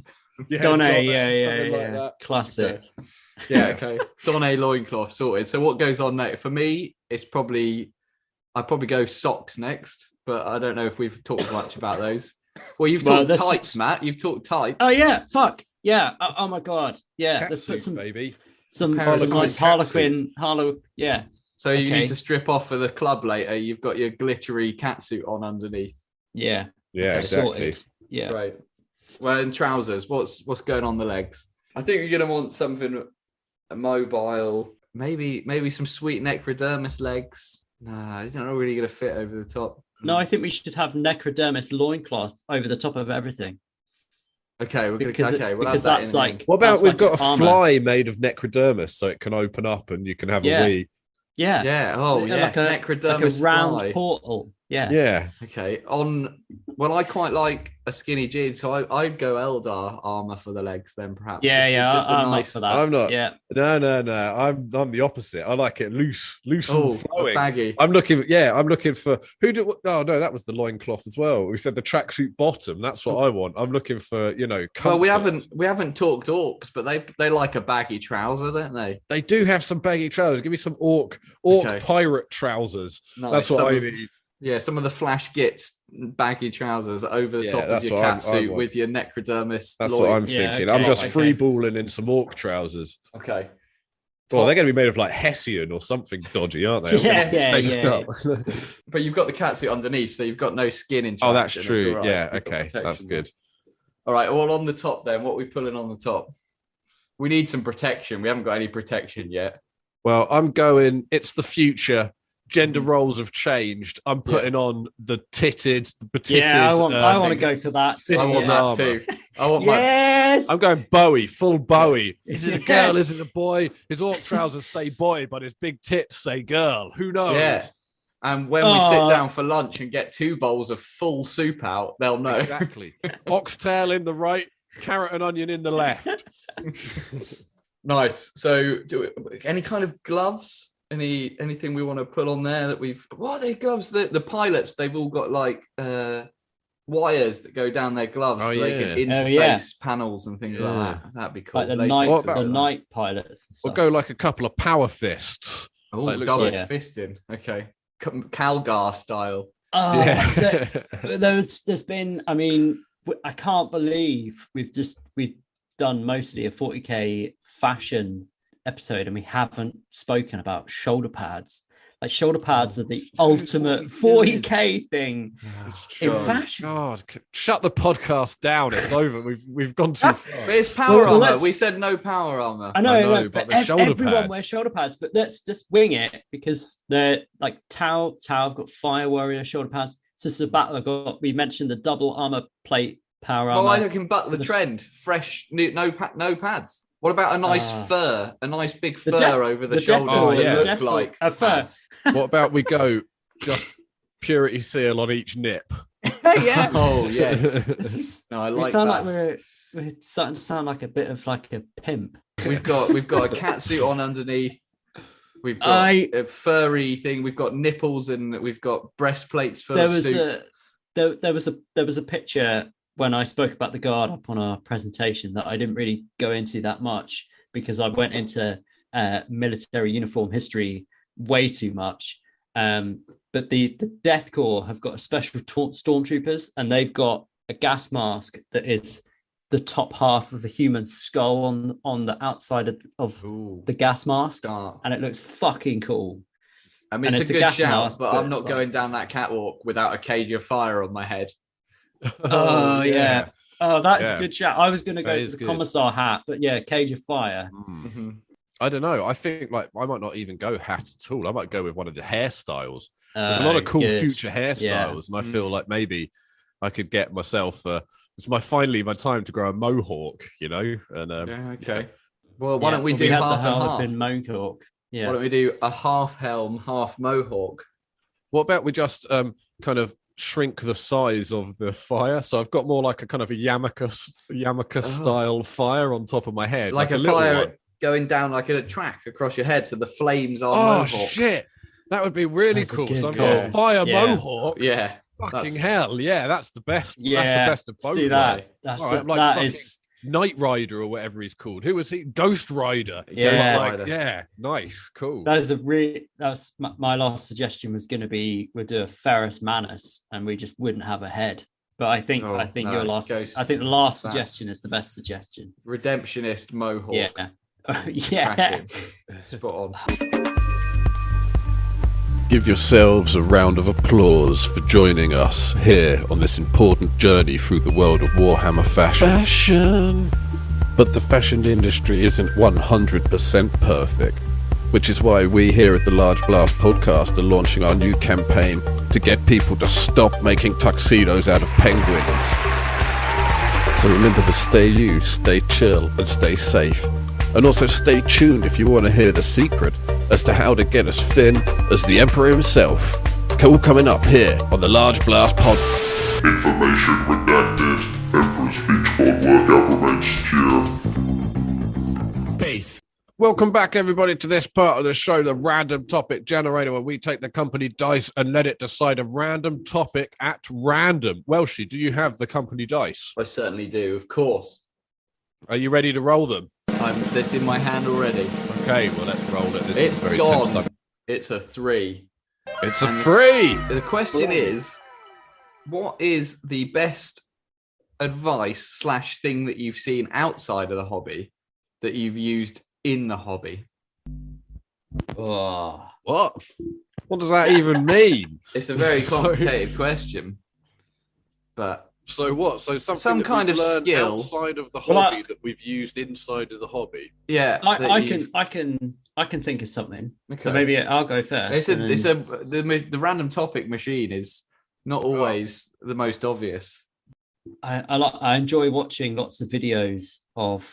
Speaker 2: Donny,
Speaker 1: like that.
Speaker 2: Classic.
Speaker 3: Yeah, okay. Donny loincloth sorted. So what goes on next? For me, I'd probably go socks next, but I don't know if we've talked much about those. Well, you've talked tights, Matt. You've talked tights.
Speaker 2: Oh yeah, fuck yeah. Oh my god, yeah. Let's put some
Speaker 1: baby.
Speaker 2: Some nice Harlequin. Yeah.
Speaker 3: So you need to strip off for the club later. You've got your glittery catsuit on underneath.
Speaker 2: Yeah.
Speaker 1: Yeah, exactly.
Speaker 2: Sorted. Yeah.
Speaker 3: Right. Well, in trousers, what's going on the legs? I think you're gonna want something mobile. Maybe some sweet necrodermis legs. Nah, it's not really gonna fit over the top.
Speaker 2: No, I think we should have necrodermis loincloth over the top of everything.
Speaker 3: Okay,
Speaker 2: because
Speaker 3: that's
Speaker 2: like.
Speaker 1: What about we've got a
Speaker 2: armor.
Speaker 1: fly made of necrodermis so it can open up and you can have a wee?
Speaker 2: Yeah.
Speaker 3: Yeah. Oh, yes. Necrodermis
Speaker 2: like a round
Speaker 3: fly.
Speaker 2: portal. Yeah.
Speaker 1: Yeah.
Speaker 3: Okay. I quite like a skinny jean, so I'd go Eldar armor for the legs then, perhaps.
Speaker 2: I'm nice for that.
Speaker 1: I'm not.
Speaker 2: Yeah.
Speaker 1: No. I'm the opposite. I like it loose and flowing.
Speaker 3: Baggy.
Speaker 1: I'm looking for Oh no, that was the loincloth as well. We said the tracksuit bottom. That's what I want. I'm looking for comfort.
Speaker 3: Well, we haven't talked orcs, but they like a baggy trouser, don't they?
Speaker 1: They do have some baggy trousers. Give me some orc pirate trousers.
Speaker 3: Nice.
Speaker 1: That's what I need.
Speaker 3: Yeah, some of the Flash Gits baggy trousers over the top of your catsuit with your necrodermis.
Speaker 1: That's what I'm thinking. Okay, I'm just freeballing in some orc trousers.
Speaker 3: Okay.
Speaker 1: Well, they're going to be made of like Hessian or something dodgy, aren't they?
Speaker 2: Yeah.
Speaker 3: But you've got the catsuit underneath, so you've got no skin in.
Speaker 1: Oh, that's true. Right. Yeah, okay, that's good.
Speaker 3: All right, well, on the top then, what are we pulling on the top? We need some protection. We haven't got any protection yet.
Speaker 1: Well, I'm going, it's the future. Gender roles have changed. I'm putting on the petitted.
Speaker 2: Yeah, I want to go for that.
Speaker 3: I want that too.
Speaker 2: I'm
Speaker 1: going Bowie, full Bowie. Is it a girl? Is it a boy? His orc trousers say boy, but his big tits say girl. Who knows?
Speaker 3: Yeah. And when we sit down for lunch and get 2 bowls of full soup out, they'll know.
Speaker 1: Exactly. Oxtail in the right, carrot and onion in the left.
Speaker 3: Nice. So, any kind of gloves? Anything we want to put on there that what are they gloves? The pilots, they've all got like wires that go down their gloves so they can interface panels and things like that. That'd be cool.
Speaker 2: Like the night pilots.
Speaker 1: We'll go like a couple of power fists.
Speaker 3: Oh, double fisting. Okay. Calgar style.
Speaker 2: There's been, I mean, I can't believe we've done mostly a 40k fashion episode and we haven't spoken about shoulder pads. Like shoulder pads are the ultimate 40k thing in fashion.
Speaker 1: God, shut the podcast down. It's over. We've gone too far.
Speaker 3: But it's power armor. We said no power armor.
Speaker 2: I know
Speaker 1: but the shoulder
Speaker 2: everyone
Speaker 1: pads.
Speaker 2: wears shoulder pads. But let's just wing it because they're like Tau have got Fire Warrior shoulder pads. Sister of Battle we mentioned the double armor plate power armor.
Speaker 3: Oh, I can buck the trend. Fresh, no pads. What about a nice fur, a nice big fur over the shoulders that look like
Speaker 2: a fur?
Speaker 1: What about we go just purity seal on each nip.
Speaker 3: Yeah. Oh yes. No, I
Speaker 2: We
Speaker 3: like
Speaker 2: sound
Speaker 3: that.
Speaker 2: like we're starting to sound like a bit of like a pimp.
Speaker 3: We've got a catsuit on underneath. We've got a furry thing. We've got nipples and we've got breastplates full of soup.
Speaker 2: There was a picture when I spoke about the guard up on our presentation that I didn't really go into that much because I went into military uniform history way too much. But the Death Corps have got a special stormtroopers, and they've got a gas mask that is the top half of a human skull on the outside of the gas mask, and it looks fucking cool.
Speaker 3: I mean,
Speaker 2: and
Speaker 3: it's a good shout,
Speaker 2: mask,
Speaker 3: but I'm not going down that catwalk without a cage of fire on my head.
Speaker 2: Oh yeah. Oh, that's a good shout. I was going to go for the
Speaker 1: good.
Speaker 2: commissar hat, but yeah, cage of fire.
Speaker 3: Mm-hmm.
Speaker 1: I don't know. I think like I might not even go hat at all. I might go with one of the hairstyles. There's a lot of cool future hairstyles, and I feel like maybe I could get myself. It's finally my time to grow a mohawk, you know. And
Speaker 3: okay. Well, why don't we do half and half?
Speaker 2: Mohawk. Yeah.
Speaker 3: Why don't we do a half helm, half mohawk?
Speaker 1: What about we just kind of shrink the size of the fire? So I've got more like a kind of a yarmulke style fire on top of my head,
Speaker 3: like a fire one going down like a track across your head, so the flames are.
Speaker 1: Oh
Speaker 3: mohawk.
Speaker 1: Shit! That would be really cool. So I've got a fire mohawk.
Speaker 3: Yeah.
Speaker 1: Fucking hell, yeah, that's the best.
Speaker 2: Yeah,
Speaker 1: that's the best of both.
Speaker 2: Do that. That's
Speaker 1: right, like
Speaker 2: that is
Speaker 1: Knight Rider or whatever he's called. Who was he? Ghost Rider.
Speaker 2: Yeah,
Speaker 1: yeah, nice, cool.
Speaker 2: That's my last suggestion was going to be we'd do a Ferrus Manus and we just wouldn't have a head. But I think your last I think the last suggestion is the best suggestion.
Speaker 3: Redemptionist mohawk.
Speaker 2: Yeah. Yeah.
Speaker 3: Spot on.
Speaker 5: Give yourselves a round of applause for joining us here on this important journey through the world of Warhammer fashion. But the fashion industry isn't 100% perfect, which is why we here at the Large Blast podcast are launching our new campaign to get people to stop making tuxedos out of penguins. So remember to stay you, stay chill, and stay safe. And also stay tuned if you want to hear the secret as to how to get as thin as the Emperor himself. All coming up here on the Large Blast Pod.
Speaker 8: Information redacted. Emperor's Beach Pod workout remains secure.
Speaker 1: Peace. Welcome back, everybody, to this part of the show, the random topic generator, where we take the company dice and let it decide a random topic at random. Welshie, do you have the company dice?
Speaker 3: I certainly do, of course.
Speaker 1: Are you ready to roll them?
Speaker 3: This in my hand already.
Speaker 1: Okay, well, let's roll it. This
Speaker 3: it's
Speaker 1: is very
Speaker 3: gone.
Speaker 1: tense.
Speaker 3: It's a 3.
Speaker 1: It's a 3.
Speaker 3: The question is, what is the best advice / thing that you've seen outside of the hobby that you've used in the hobby?
Speaker 2: Oh.
Speaker 1: What? What does that even mean?
Speaker 3: It's a very complicated question, but.
Speaker 1: So what? So
Speaker 3: some kind of skill
Speaker 1: outside of the hobby that we've used inside of the hobby.
Speaker 3: Yeah,
Speaker 2: I can think of something. Okay. So maybe I'll go first.
Speaker 3: The random topic machine is not always the most obvious.
Speaker 2: I enjoy watching lots of videos of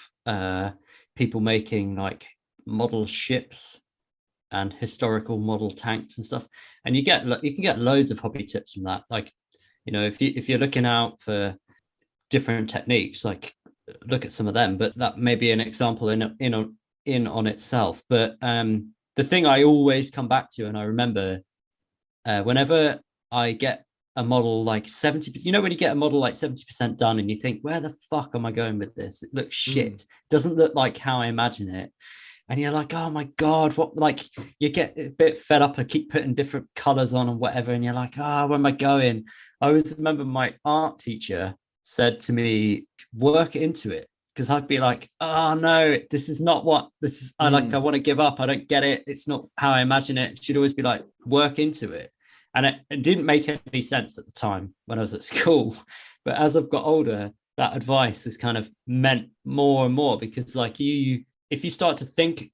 Speaker 2: people making like model ships and historical model tanks and stuff, and you can get loads of hobby tips from that. Like, you know, if you're looking out for different techniques, like look at some of them. But that may be an example in on itself. But the thing I always come back to, and I remember whenever I get a model like 70, you know, when you get a model like 70% done and you think, where the fuck am I going with this? It looks shit. Doesn't look like how I imagine it. And you're like, oh my God, what, like you get a bit fed up. I keep putting different colors on and whatever. And you're like, where am I going? I always remember my art teacher said to me, work into it. Because I'd be like, oh no, this is not what this is. I want to give up. I don't get it. It's not how I imagine it. She'd always be like, work into it. And it didn't make any sense at the time when I was at school. But as I've got older, that advice has kind of meant more and more, because like if you start to think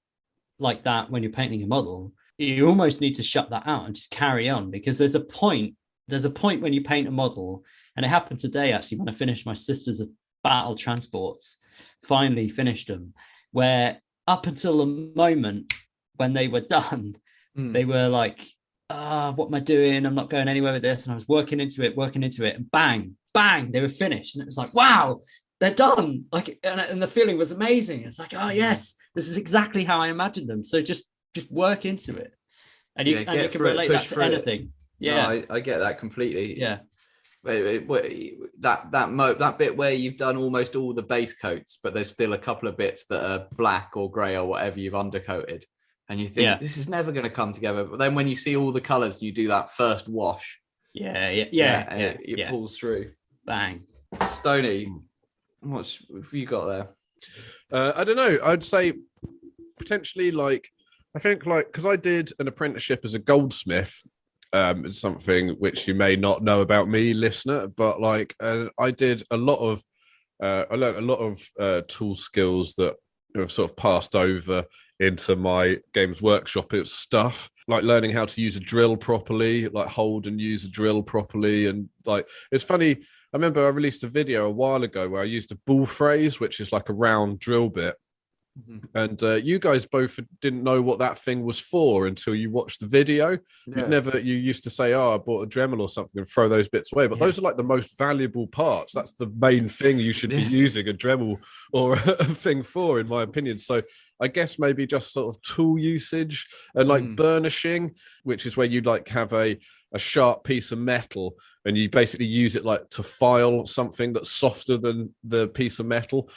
Speaker 2: like that when you're painting a model, you almost need to shut that out and just carry on, because there's a point when you paint a model. And it happened today, actually, when I finished my sister's battle transports, finally finished them, where up until the moment when they were done, they were like what am I doing? I'm not going anywhere with this. And I was working into it, and bang, bang, they were finished. And it was like, wow, they're done. Like, and the feeling was amazing. It's like, oh yes, this is exactly how I imagined them. So just work into it, and you can relate that to anything. Yeah,
Speaker 3: no, I get that completely.
Speaker 2: Yeah.
Speaker 3: That bit where you've done almost all the base coats, but there's still a couple of bits that are black or grey or whatever you've undercoated, and you think this is never going to come together. But then when you see all the colours, you do that first wash.
Speaker 2: It
Speaker 3: pulls through.
Speaker 2: Bang.
Speaker 3: Stoney, what have you got there?
Speaker 1: I don't know. I'd say potentially because I did an apprenticeship as a goldsmith. It's something which you may not know about me, listener, but I did I learned a lot of tool skills that have sort of passed over into my Games Workshop stuff, like learning how to use a drill properly, like hold and use a drill properly. And it's funny, I remember I released a video a while ago where I used a bull phrase, which is like a round drill bit. And you guys both didn't know what that thing was for until you watched the video. You used to say, I bought a Dremel or something and throw those bits away, but those are like the most valuable parts. That's the main thing you should be using a Dremel or a thing for, in my opinion. So I guess maybe just sort of tool usage and burnishing, which is where you have a sharp piece of metal and you basically use it to file something that's softer than the piece of metal.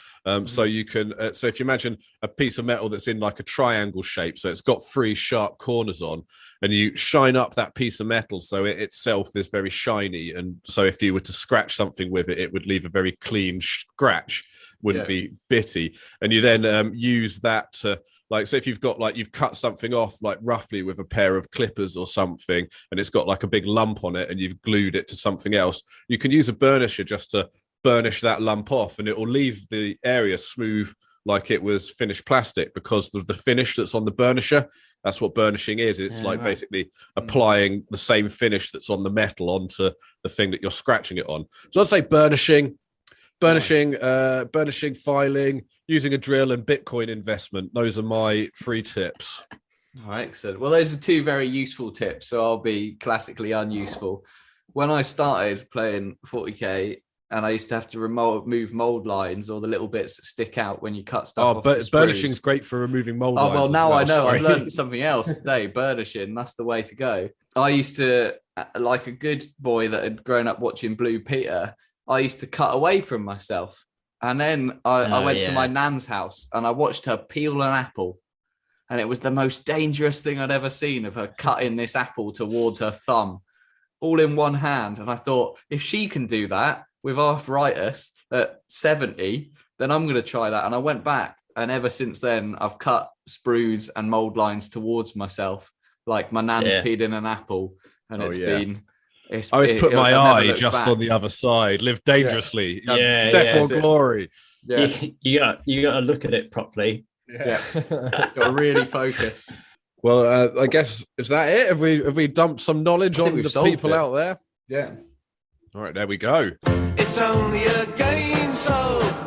Speaker 1: So you can, so if you imagine a piece of metal that's in a triangle shape, so it's got 3 sharp corners on, and you shine up that piece of metal so it itself is very shiny. And so if you were to scratch something with it, it would leave a very clean scratch, wouldn't be bitty. And you then use that to, so if you've got you've cut something off roughly with a pair of clippers or something, and it's got a big lump on it and you've glued it to something else, you can use a burnisher just to burnish that lump off, and it will leave the area smooth like it was finished plastic because of the finish that's on the burnisher. That's what burnishing is. It's basically applying the same finish that's on the metal onto the thing that you're scratching it on. So I'd say burnishing, filing, using a drill, and Bitcoin investment. Those are my 3 tips.
Speaker 3: Oh, excellent. Well, those are 2 very useful tips. So I'll be classically unuseful. When I started playing 40k, and I used to have to move mold lines or the little bits that stick out when you cut stuff off. But
Speaker 1: burnishing's great for removing mold lines.
Speaker 3: Well, now I know. I've learned something else today. Burnishing, that's the way to go. I used to, like a good boy that had grown up watching Blue Peter, I used to cut away from myself. And then I went to my nan's house and I watched her peel an apple. And it was the most dangerous thing I'd ever seen, of her cutting this apple towards her thumb, all in one hand. And I thought, if she can do that with arthritis at 70, then I'm going to try that. And I went back, and ever since then, I've cut sprues and mold lines towards myself. Like my nan's peed in an apple, and been... I
Speaker 1: always put my eye just on the other side. Live dangerously. Death or glory.
Speaker 2: Yeah. You got to look at it properly.
Speaker 3: Yeah. Got to really focus.
Speaker 1: Well, I guess, is that it? Have we dumped some knowledge on the people out there?
Speaker 3: Yeah.
Speaker 1: All right, there we go.
Speaker 4: It's only a game, so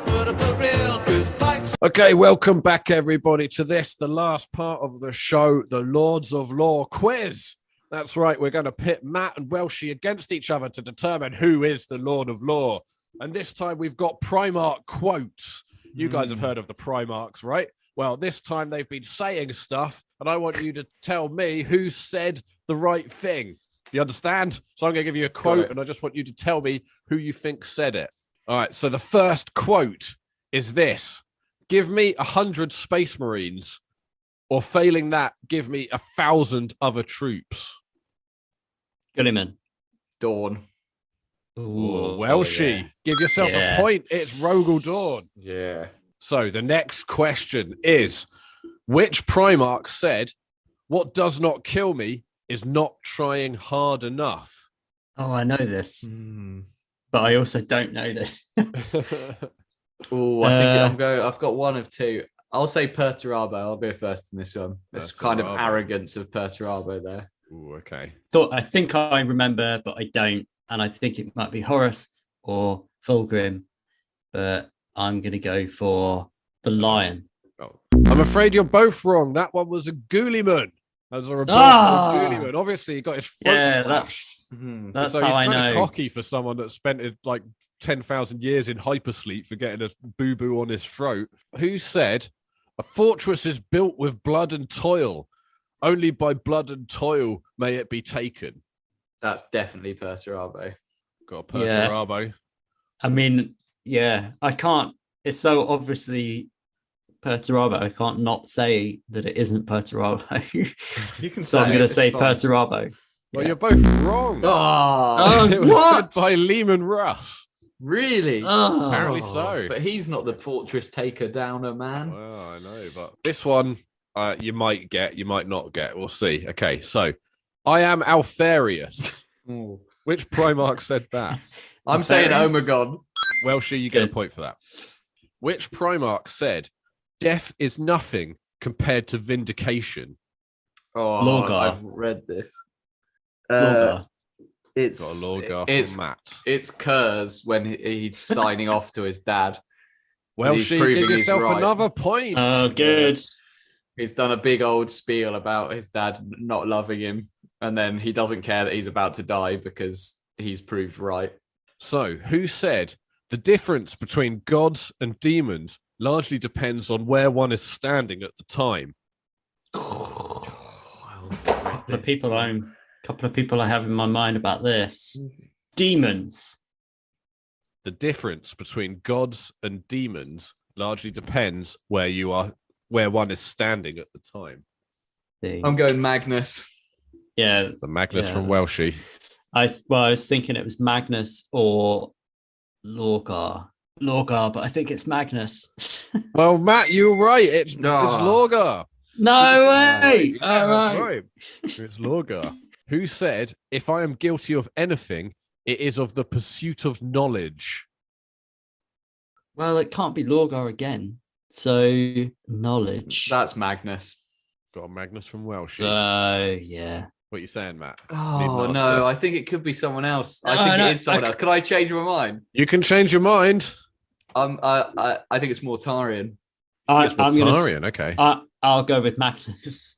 Speaker 4: put up a real good fight.
Speaker 1: Okay, welcome back, everybody, to the last part of the show, the Lords of Law quiz. That's right, we're going to pit Matt and Welshie against each other to determine who is the Lord of Law. And this time we've got Primarch quotes. You guys have heard of the Primarchs, right? Well, this time they've been saying stuff, and I want you to tell me who said the right thing. You understand? So I'm going to give you a quote, and I just want you to tell me who you think said it. All right, so the first quote is this: give me 100 Space Marines, or failing that, give me 1,000 other troops.
Speaker 2: Gilliman.
Speaker 3: Dawn.
Speaker 1: Ooh, Welshie. Give yourself a point. It's Rogel Dawn.
Speaker 3: Yeah.
Speaker 1: So the next question is, which Primarch said, what does not kill me is not trying hard enough?
Speaker 2: Oh, I know this. But I also don't know this.
Speaker 3: Oh, I think I've got one of 2. I'll say Perturabo. I'll go first in this one. There's kind of arrogance of Perturabo there.
Speaker 1: Ooh, okay.
Speaker 2: I think I remember, but I don't. And I think it might be Horus or Fulgrim. But I'm going to go for the Lion.
Speaker 1: Oh. I'm afraid you're both wrong. That one was a Ghouliman. As a reporter
Speaker 2: Ah!
Speaker 1: journeyman. Obviously, he got his throat
Speaker 2: Yeah,
Speaker 1: slashed.
Speaker 2: that's
Speaker 1: So
Speaker 2: how
Speaker 1: he's
Speaker 2: I
Speaker 1: kind of
Speaker 2: know.
Speaker 1: cocky for someone that spent like 10,000 years in hypersleep for getting a boo-boo on his throat. Who said, a fortress is built with blood and toil. Only by blood and toil may it be taken.
Speaker 3: That's definitely Perturabo.
Speaker 1: Got a
Speaker 2: Yeah.
Speaker 1: Perturabo.
Speaker 2: I mean, yeah, I can't. It's so obviously Perturabo. I can't not say that it isn't Perturabo.
Speaker 3: You can
Speaker 2: So I'm
Speaker 3: say
Speaker 2: going to
Speaker 3: it,
Speaker 2: say
Speaker 3: it's fine.
Speaker 2: Perturabo.
Speaker 1: Well, you're both wrong.
Speaker 3: Oh,
Speaker 1: It was
Speaker 3: what?
Speaker 1: said by Lehman Russ.
Speaker 3: Really?
Speaker 2: Oh.
Speaker 1: Apparently so.
Speaker 3: But he's not the fortress taker downer, man.
Speaker 1: Well, I know, but this one you might get, you might not get. We'll see. Okay, so I am Alfarius. Which Primarch said that?
Speaker 3: I'm saying
Speaker 2: Alfarius?
Speaker 3: Omegon.
Speaker 1: Welshie, you get a
Speaker 2: Good.
Speaker 1: point for that. Which Primarch said, death is nothing compared to vindication?
Speaker 3: Oh,
Speaker 2: Lorgar.
Speaker 3: I've read this.
Speaker 2: Lorgar.
Speaker 3: It's
Speaker 1: Got a Lorgar
Speaker 3: it's
Speaker 1: from Matt.
Speaker 3: it's Kurz when he's signing off to his dad. he's
Speaker 1: Welshie,
Speaker 3: proving
Speaker 1: give
Speaker 3: he's
Speaker 1: yourself
Speaker 3: right.
Speaker 1: another point.
Speaker 2: Oh, good.
Speaker 3: He's done a big old spiel about his dad not loving him, and then he doesn't care that he's about to die because he's proved right.
Speaker 1: So, who said the difference between gods and demons largely depends on where one is standing at the time?
Speaker 2: Couple of people I have in my mind about this. Demons.
Speaker 1: The difference between gods and demons largely depends where one is standing at the time.
Speaker 3: I'm going Magnus.
Speaker 2: Yeah,
Speaker 1: The Magnus
Speaker 2: Yeah.
Speaker 1: from Welshie.
Speaker 2: I was thinking it was Magnus or Lorgar, but I think it's Magnus.
Speaker 1: Well, Matt, you're right. It's
Speaker 3: Ah.
Speaker 1: Lorgar.
Speaker 2: No way!
Speaker 1: Yeah,
Speaker 2: All
Speaker 1: that's
Speaker 2: right.
Speaker 1: right. It's Lorgar. Who said, if I am guilty of anything, it is of the pursuit of knowledge?
Speaker 2: Well, it can't be Lorgar again. So knowledge.
Speaker 3: That's Magnus.
Speaker 1: Got a Magnus from Welshie.
Speaker 2: Yeah.
Speaker 1: What are you saying, Matt?
Speaker 3: Oh
Speaker 1: an
Speaker 3: no,
Speaker 1: answer.
Speaker 3: I think it could be someone else.
Speaker 2: No,
Speaker 3: I think
Speaker 2: no,
Speaker 3: it is someone
Speaker 2: I-
Speaker 3: else. Could I change my mind?
Speaker 1: You can change your mind.
Speaker 3: I think it's Mortarion.
Speaker 1: It's
Speaker 2: I'm gonna.
Speaker 1: Mortarion, okay.
Speaker 2: I'll go with Magnus.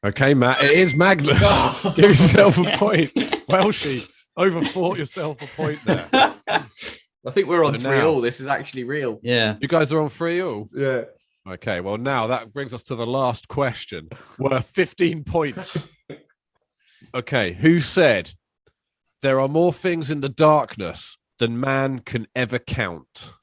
Speaker 1: Okay, Matt, it is Magnus.
Speaker 2: Oh.
Speaker 1: Give yourself a point. Welshie, overthought yourself a point there.
Speaker 3: I think we're on
Speaker 1: So
Speaker 3: 3-all.
Speaker 1: now-
Speaker 3: This is actually real.
Speaker 2: Yeah.
Speaker 1: You guys are on 3-all.
Speaker 3: Yeah.
Speaker 1: Okay, well, now that brings us to the last question. Worth 15 points. Okay, who said there are more things in the darkness than man can ever count?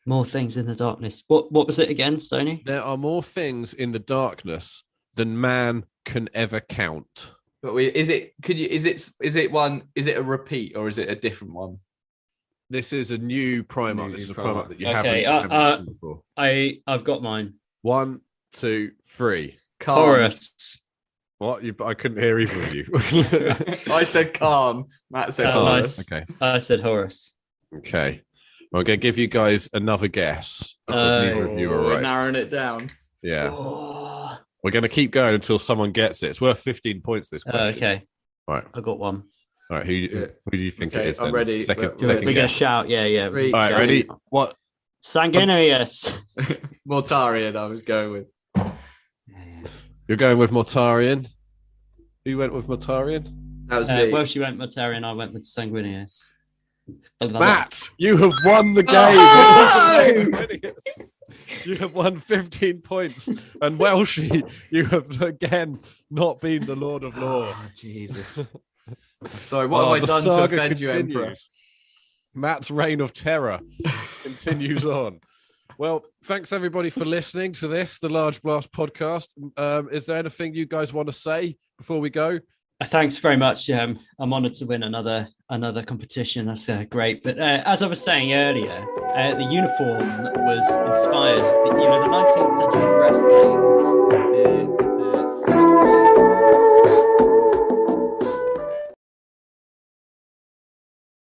Speaker 2: More things in the darkness. What was it again, Stoney?
Speaker 1: There are more things in the darkness than man can ever count.
Speaker 3: But is it a repeat or is it a different one?
Speaker 1: This is a new Primarch.
Speaker 3: New
Speaker 1: This is a
Speaker 3: Primarch.
Speaker 1: Primarch that you
Speaker 2: Okay,
Speaker 1: haven't seen before.
Speaker 2: I've got mine.
Speaker 1: 1, 2, 3.
Speaker 2: Horus.
Speaker 1: What? I couldn't hear either of you.
Speaker 3: I said Khan. Matt said
Speaker 2: Oh,
Speaker 3: Horus.
Speaker 2: nice.
Speaker 1: Okay.
Speaker 2: I said Horus.
Speaker 1: Okay. I'm going to give you guys another guess. Because neither of you are
Speaker 3: We're
Speaker 1: right.
Speaker 3: narrowing it down.
Speaker 1: Yeah.
Speaker 2: Oh,
Speaker 1: We're going to keep going until someone gets it. It's worth 15 points, this question.
Speaker 2: okay.
Speaker 1: All right.
Speaker 2: I got one.
Speaker 1: All right. Who do you think
Speaker 3: Okay,
Speaker 1: it is?
Speaker 3: I'm
Speaker 1: then?
Speaker 3: ready.
Speaker 1: Second,
Speaker 3: We're
Speaker 1: second
Speaker 2: We're gonna
Speaker 1: guess.
Speaker 2: shout. Yeah.
Speaker 3: 3,
Speaker 1: All right.
Speaker 3: two,
Speaker 1: Ready? What?
Speaker 2: Sanguinius.
Speaker 3: Mortarion, I was going with.
Speaker 1: You're going with Mortarion? Who went with Mortarion?
Speaker 3: That was me.
Speaker 2: Well, she went Mortarion. I went with Sanguinius.
Speaker 1: Matt, you have won the game.
Speaker 3: Oh!
Speaker 1: You have won 15 points. And Welshie, you have again not been the Lord of Law.
Speaker 3: Oh, Jesus. Sorry, what have I
Speaker 1: the
Speaker 3: done to
Speaker 1: saga
Speaker 3: offend you, Emperor?
Speaker 1: continues. Matt's reign of terror continues on. Well, thanks everybody for listening to this, the Large Blast podcast. Is there anything you guys want to say before we go?
Speaker 2: Thanks very much. I'm honoured to win another competition. That's great. But as I was saying earlier, the uniform was inspired. The 19th century breastplate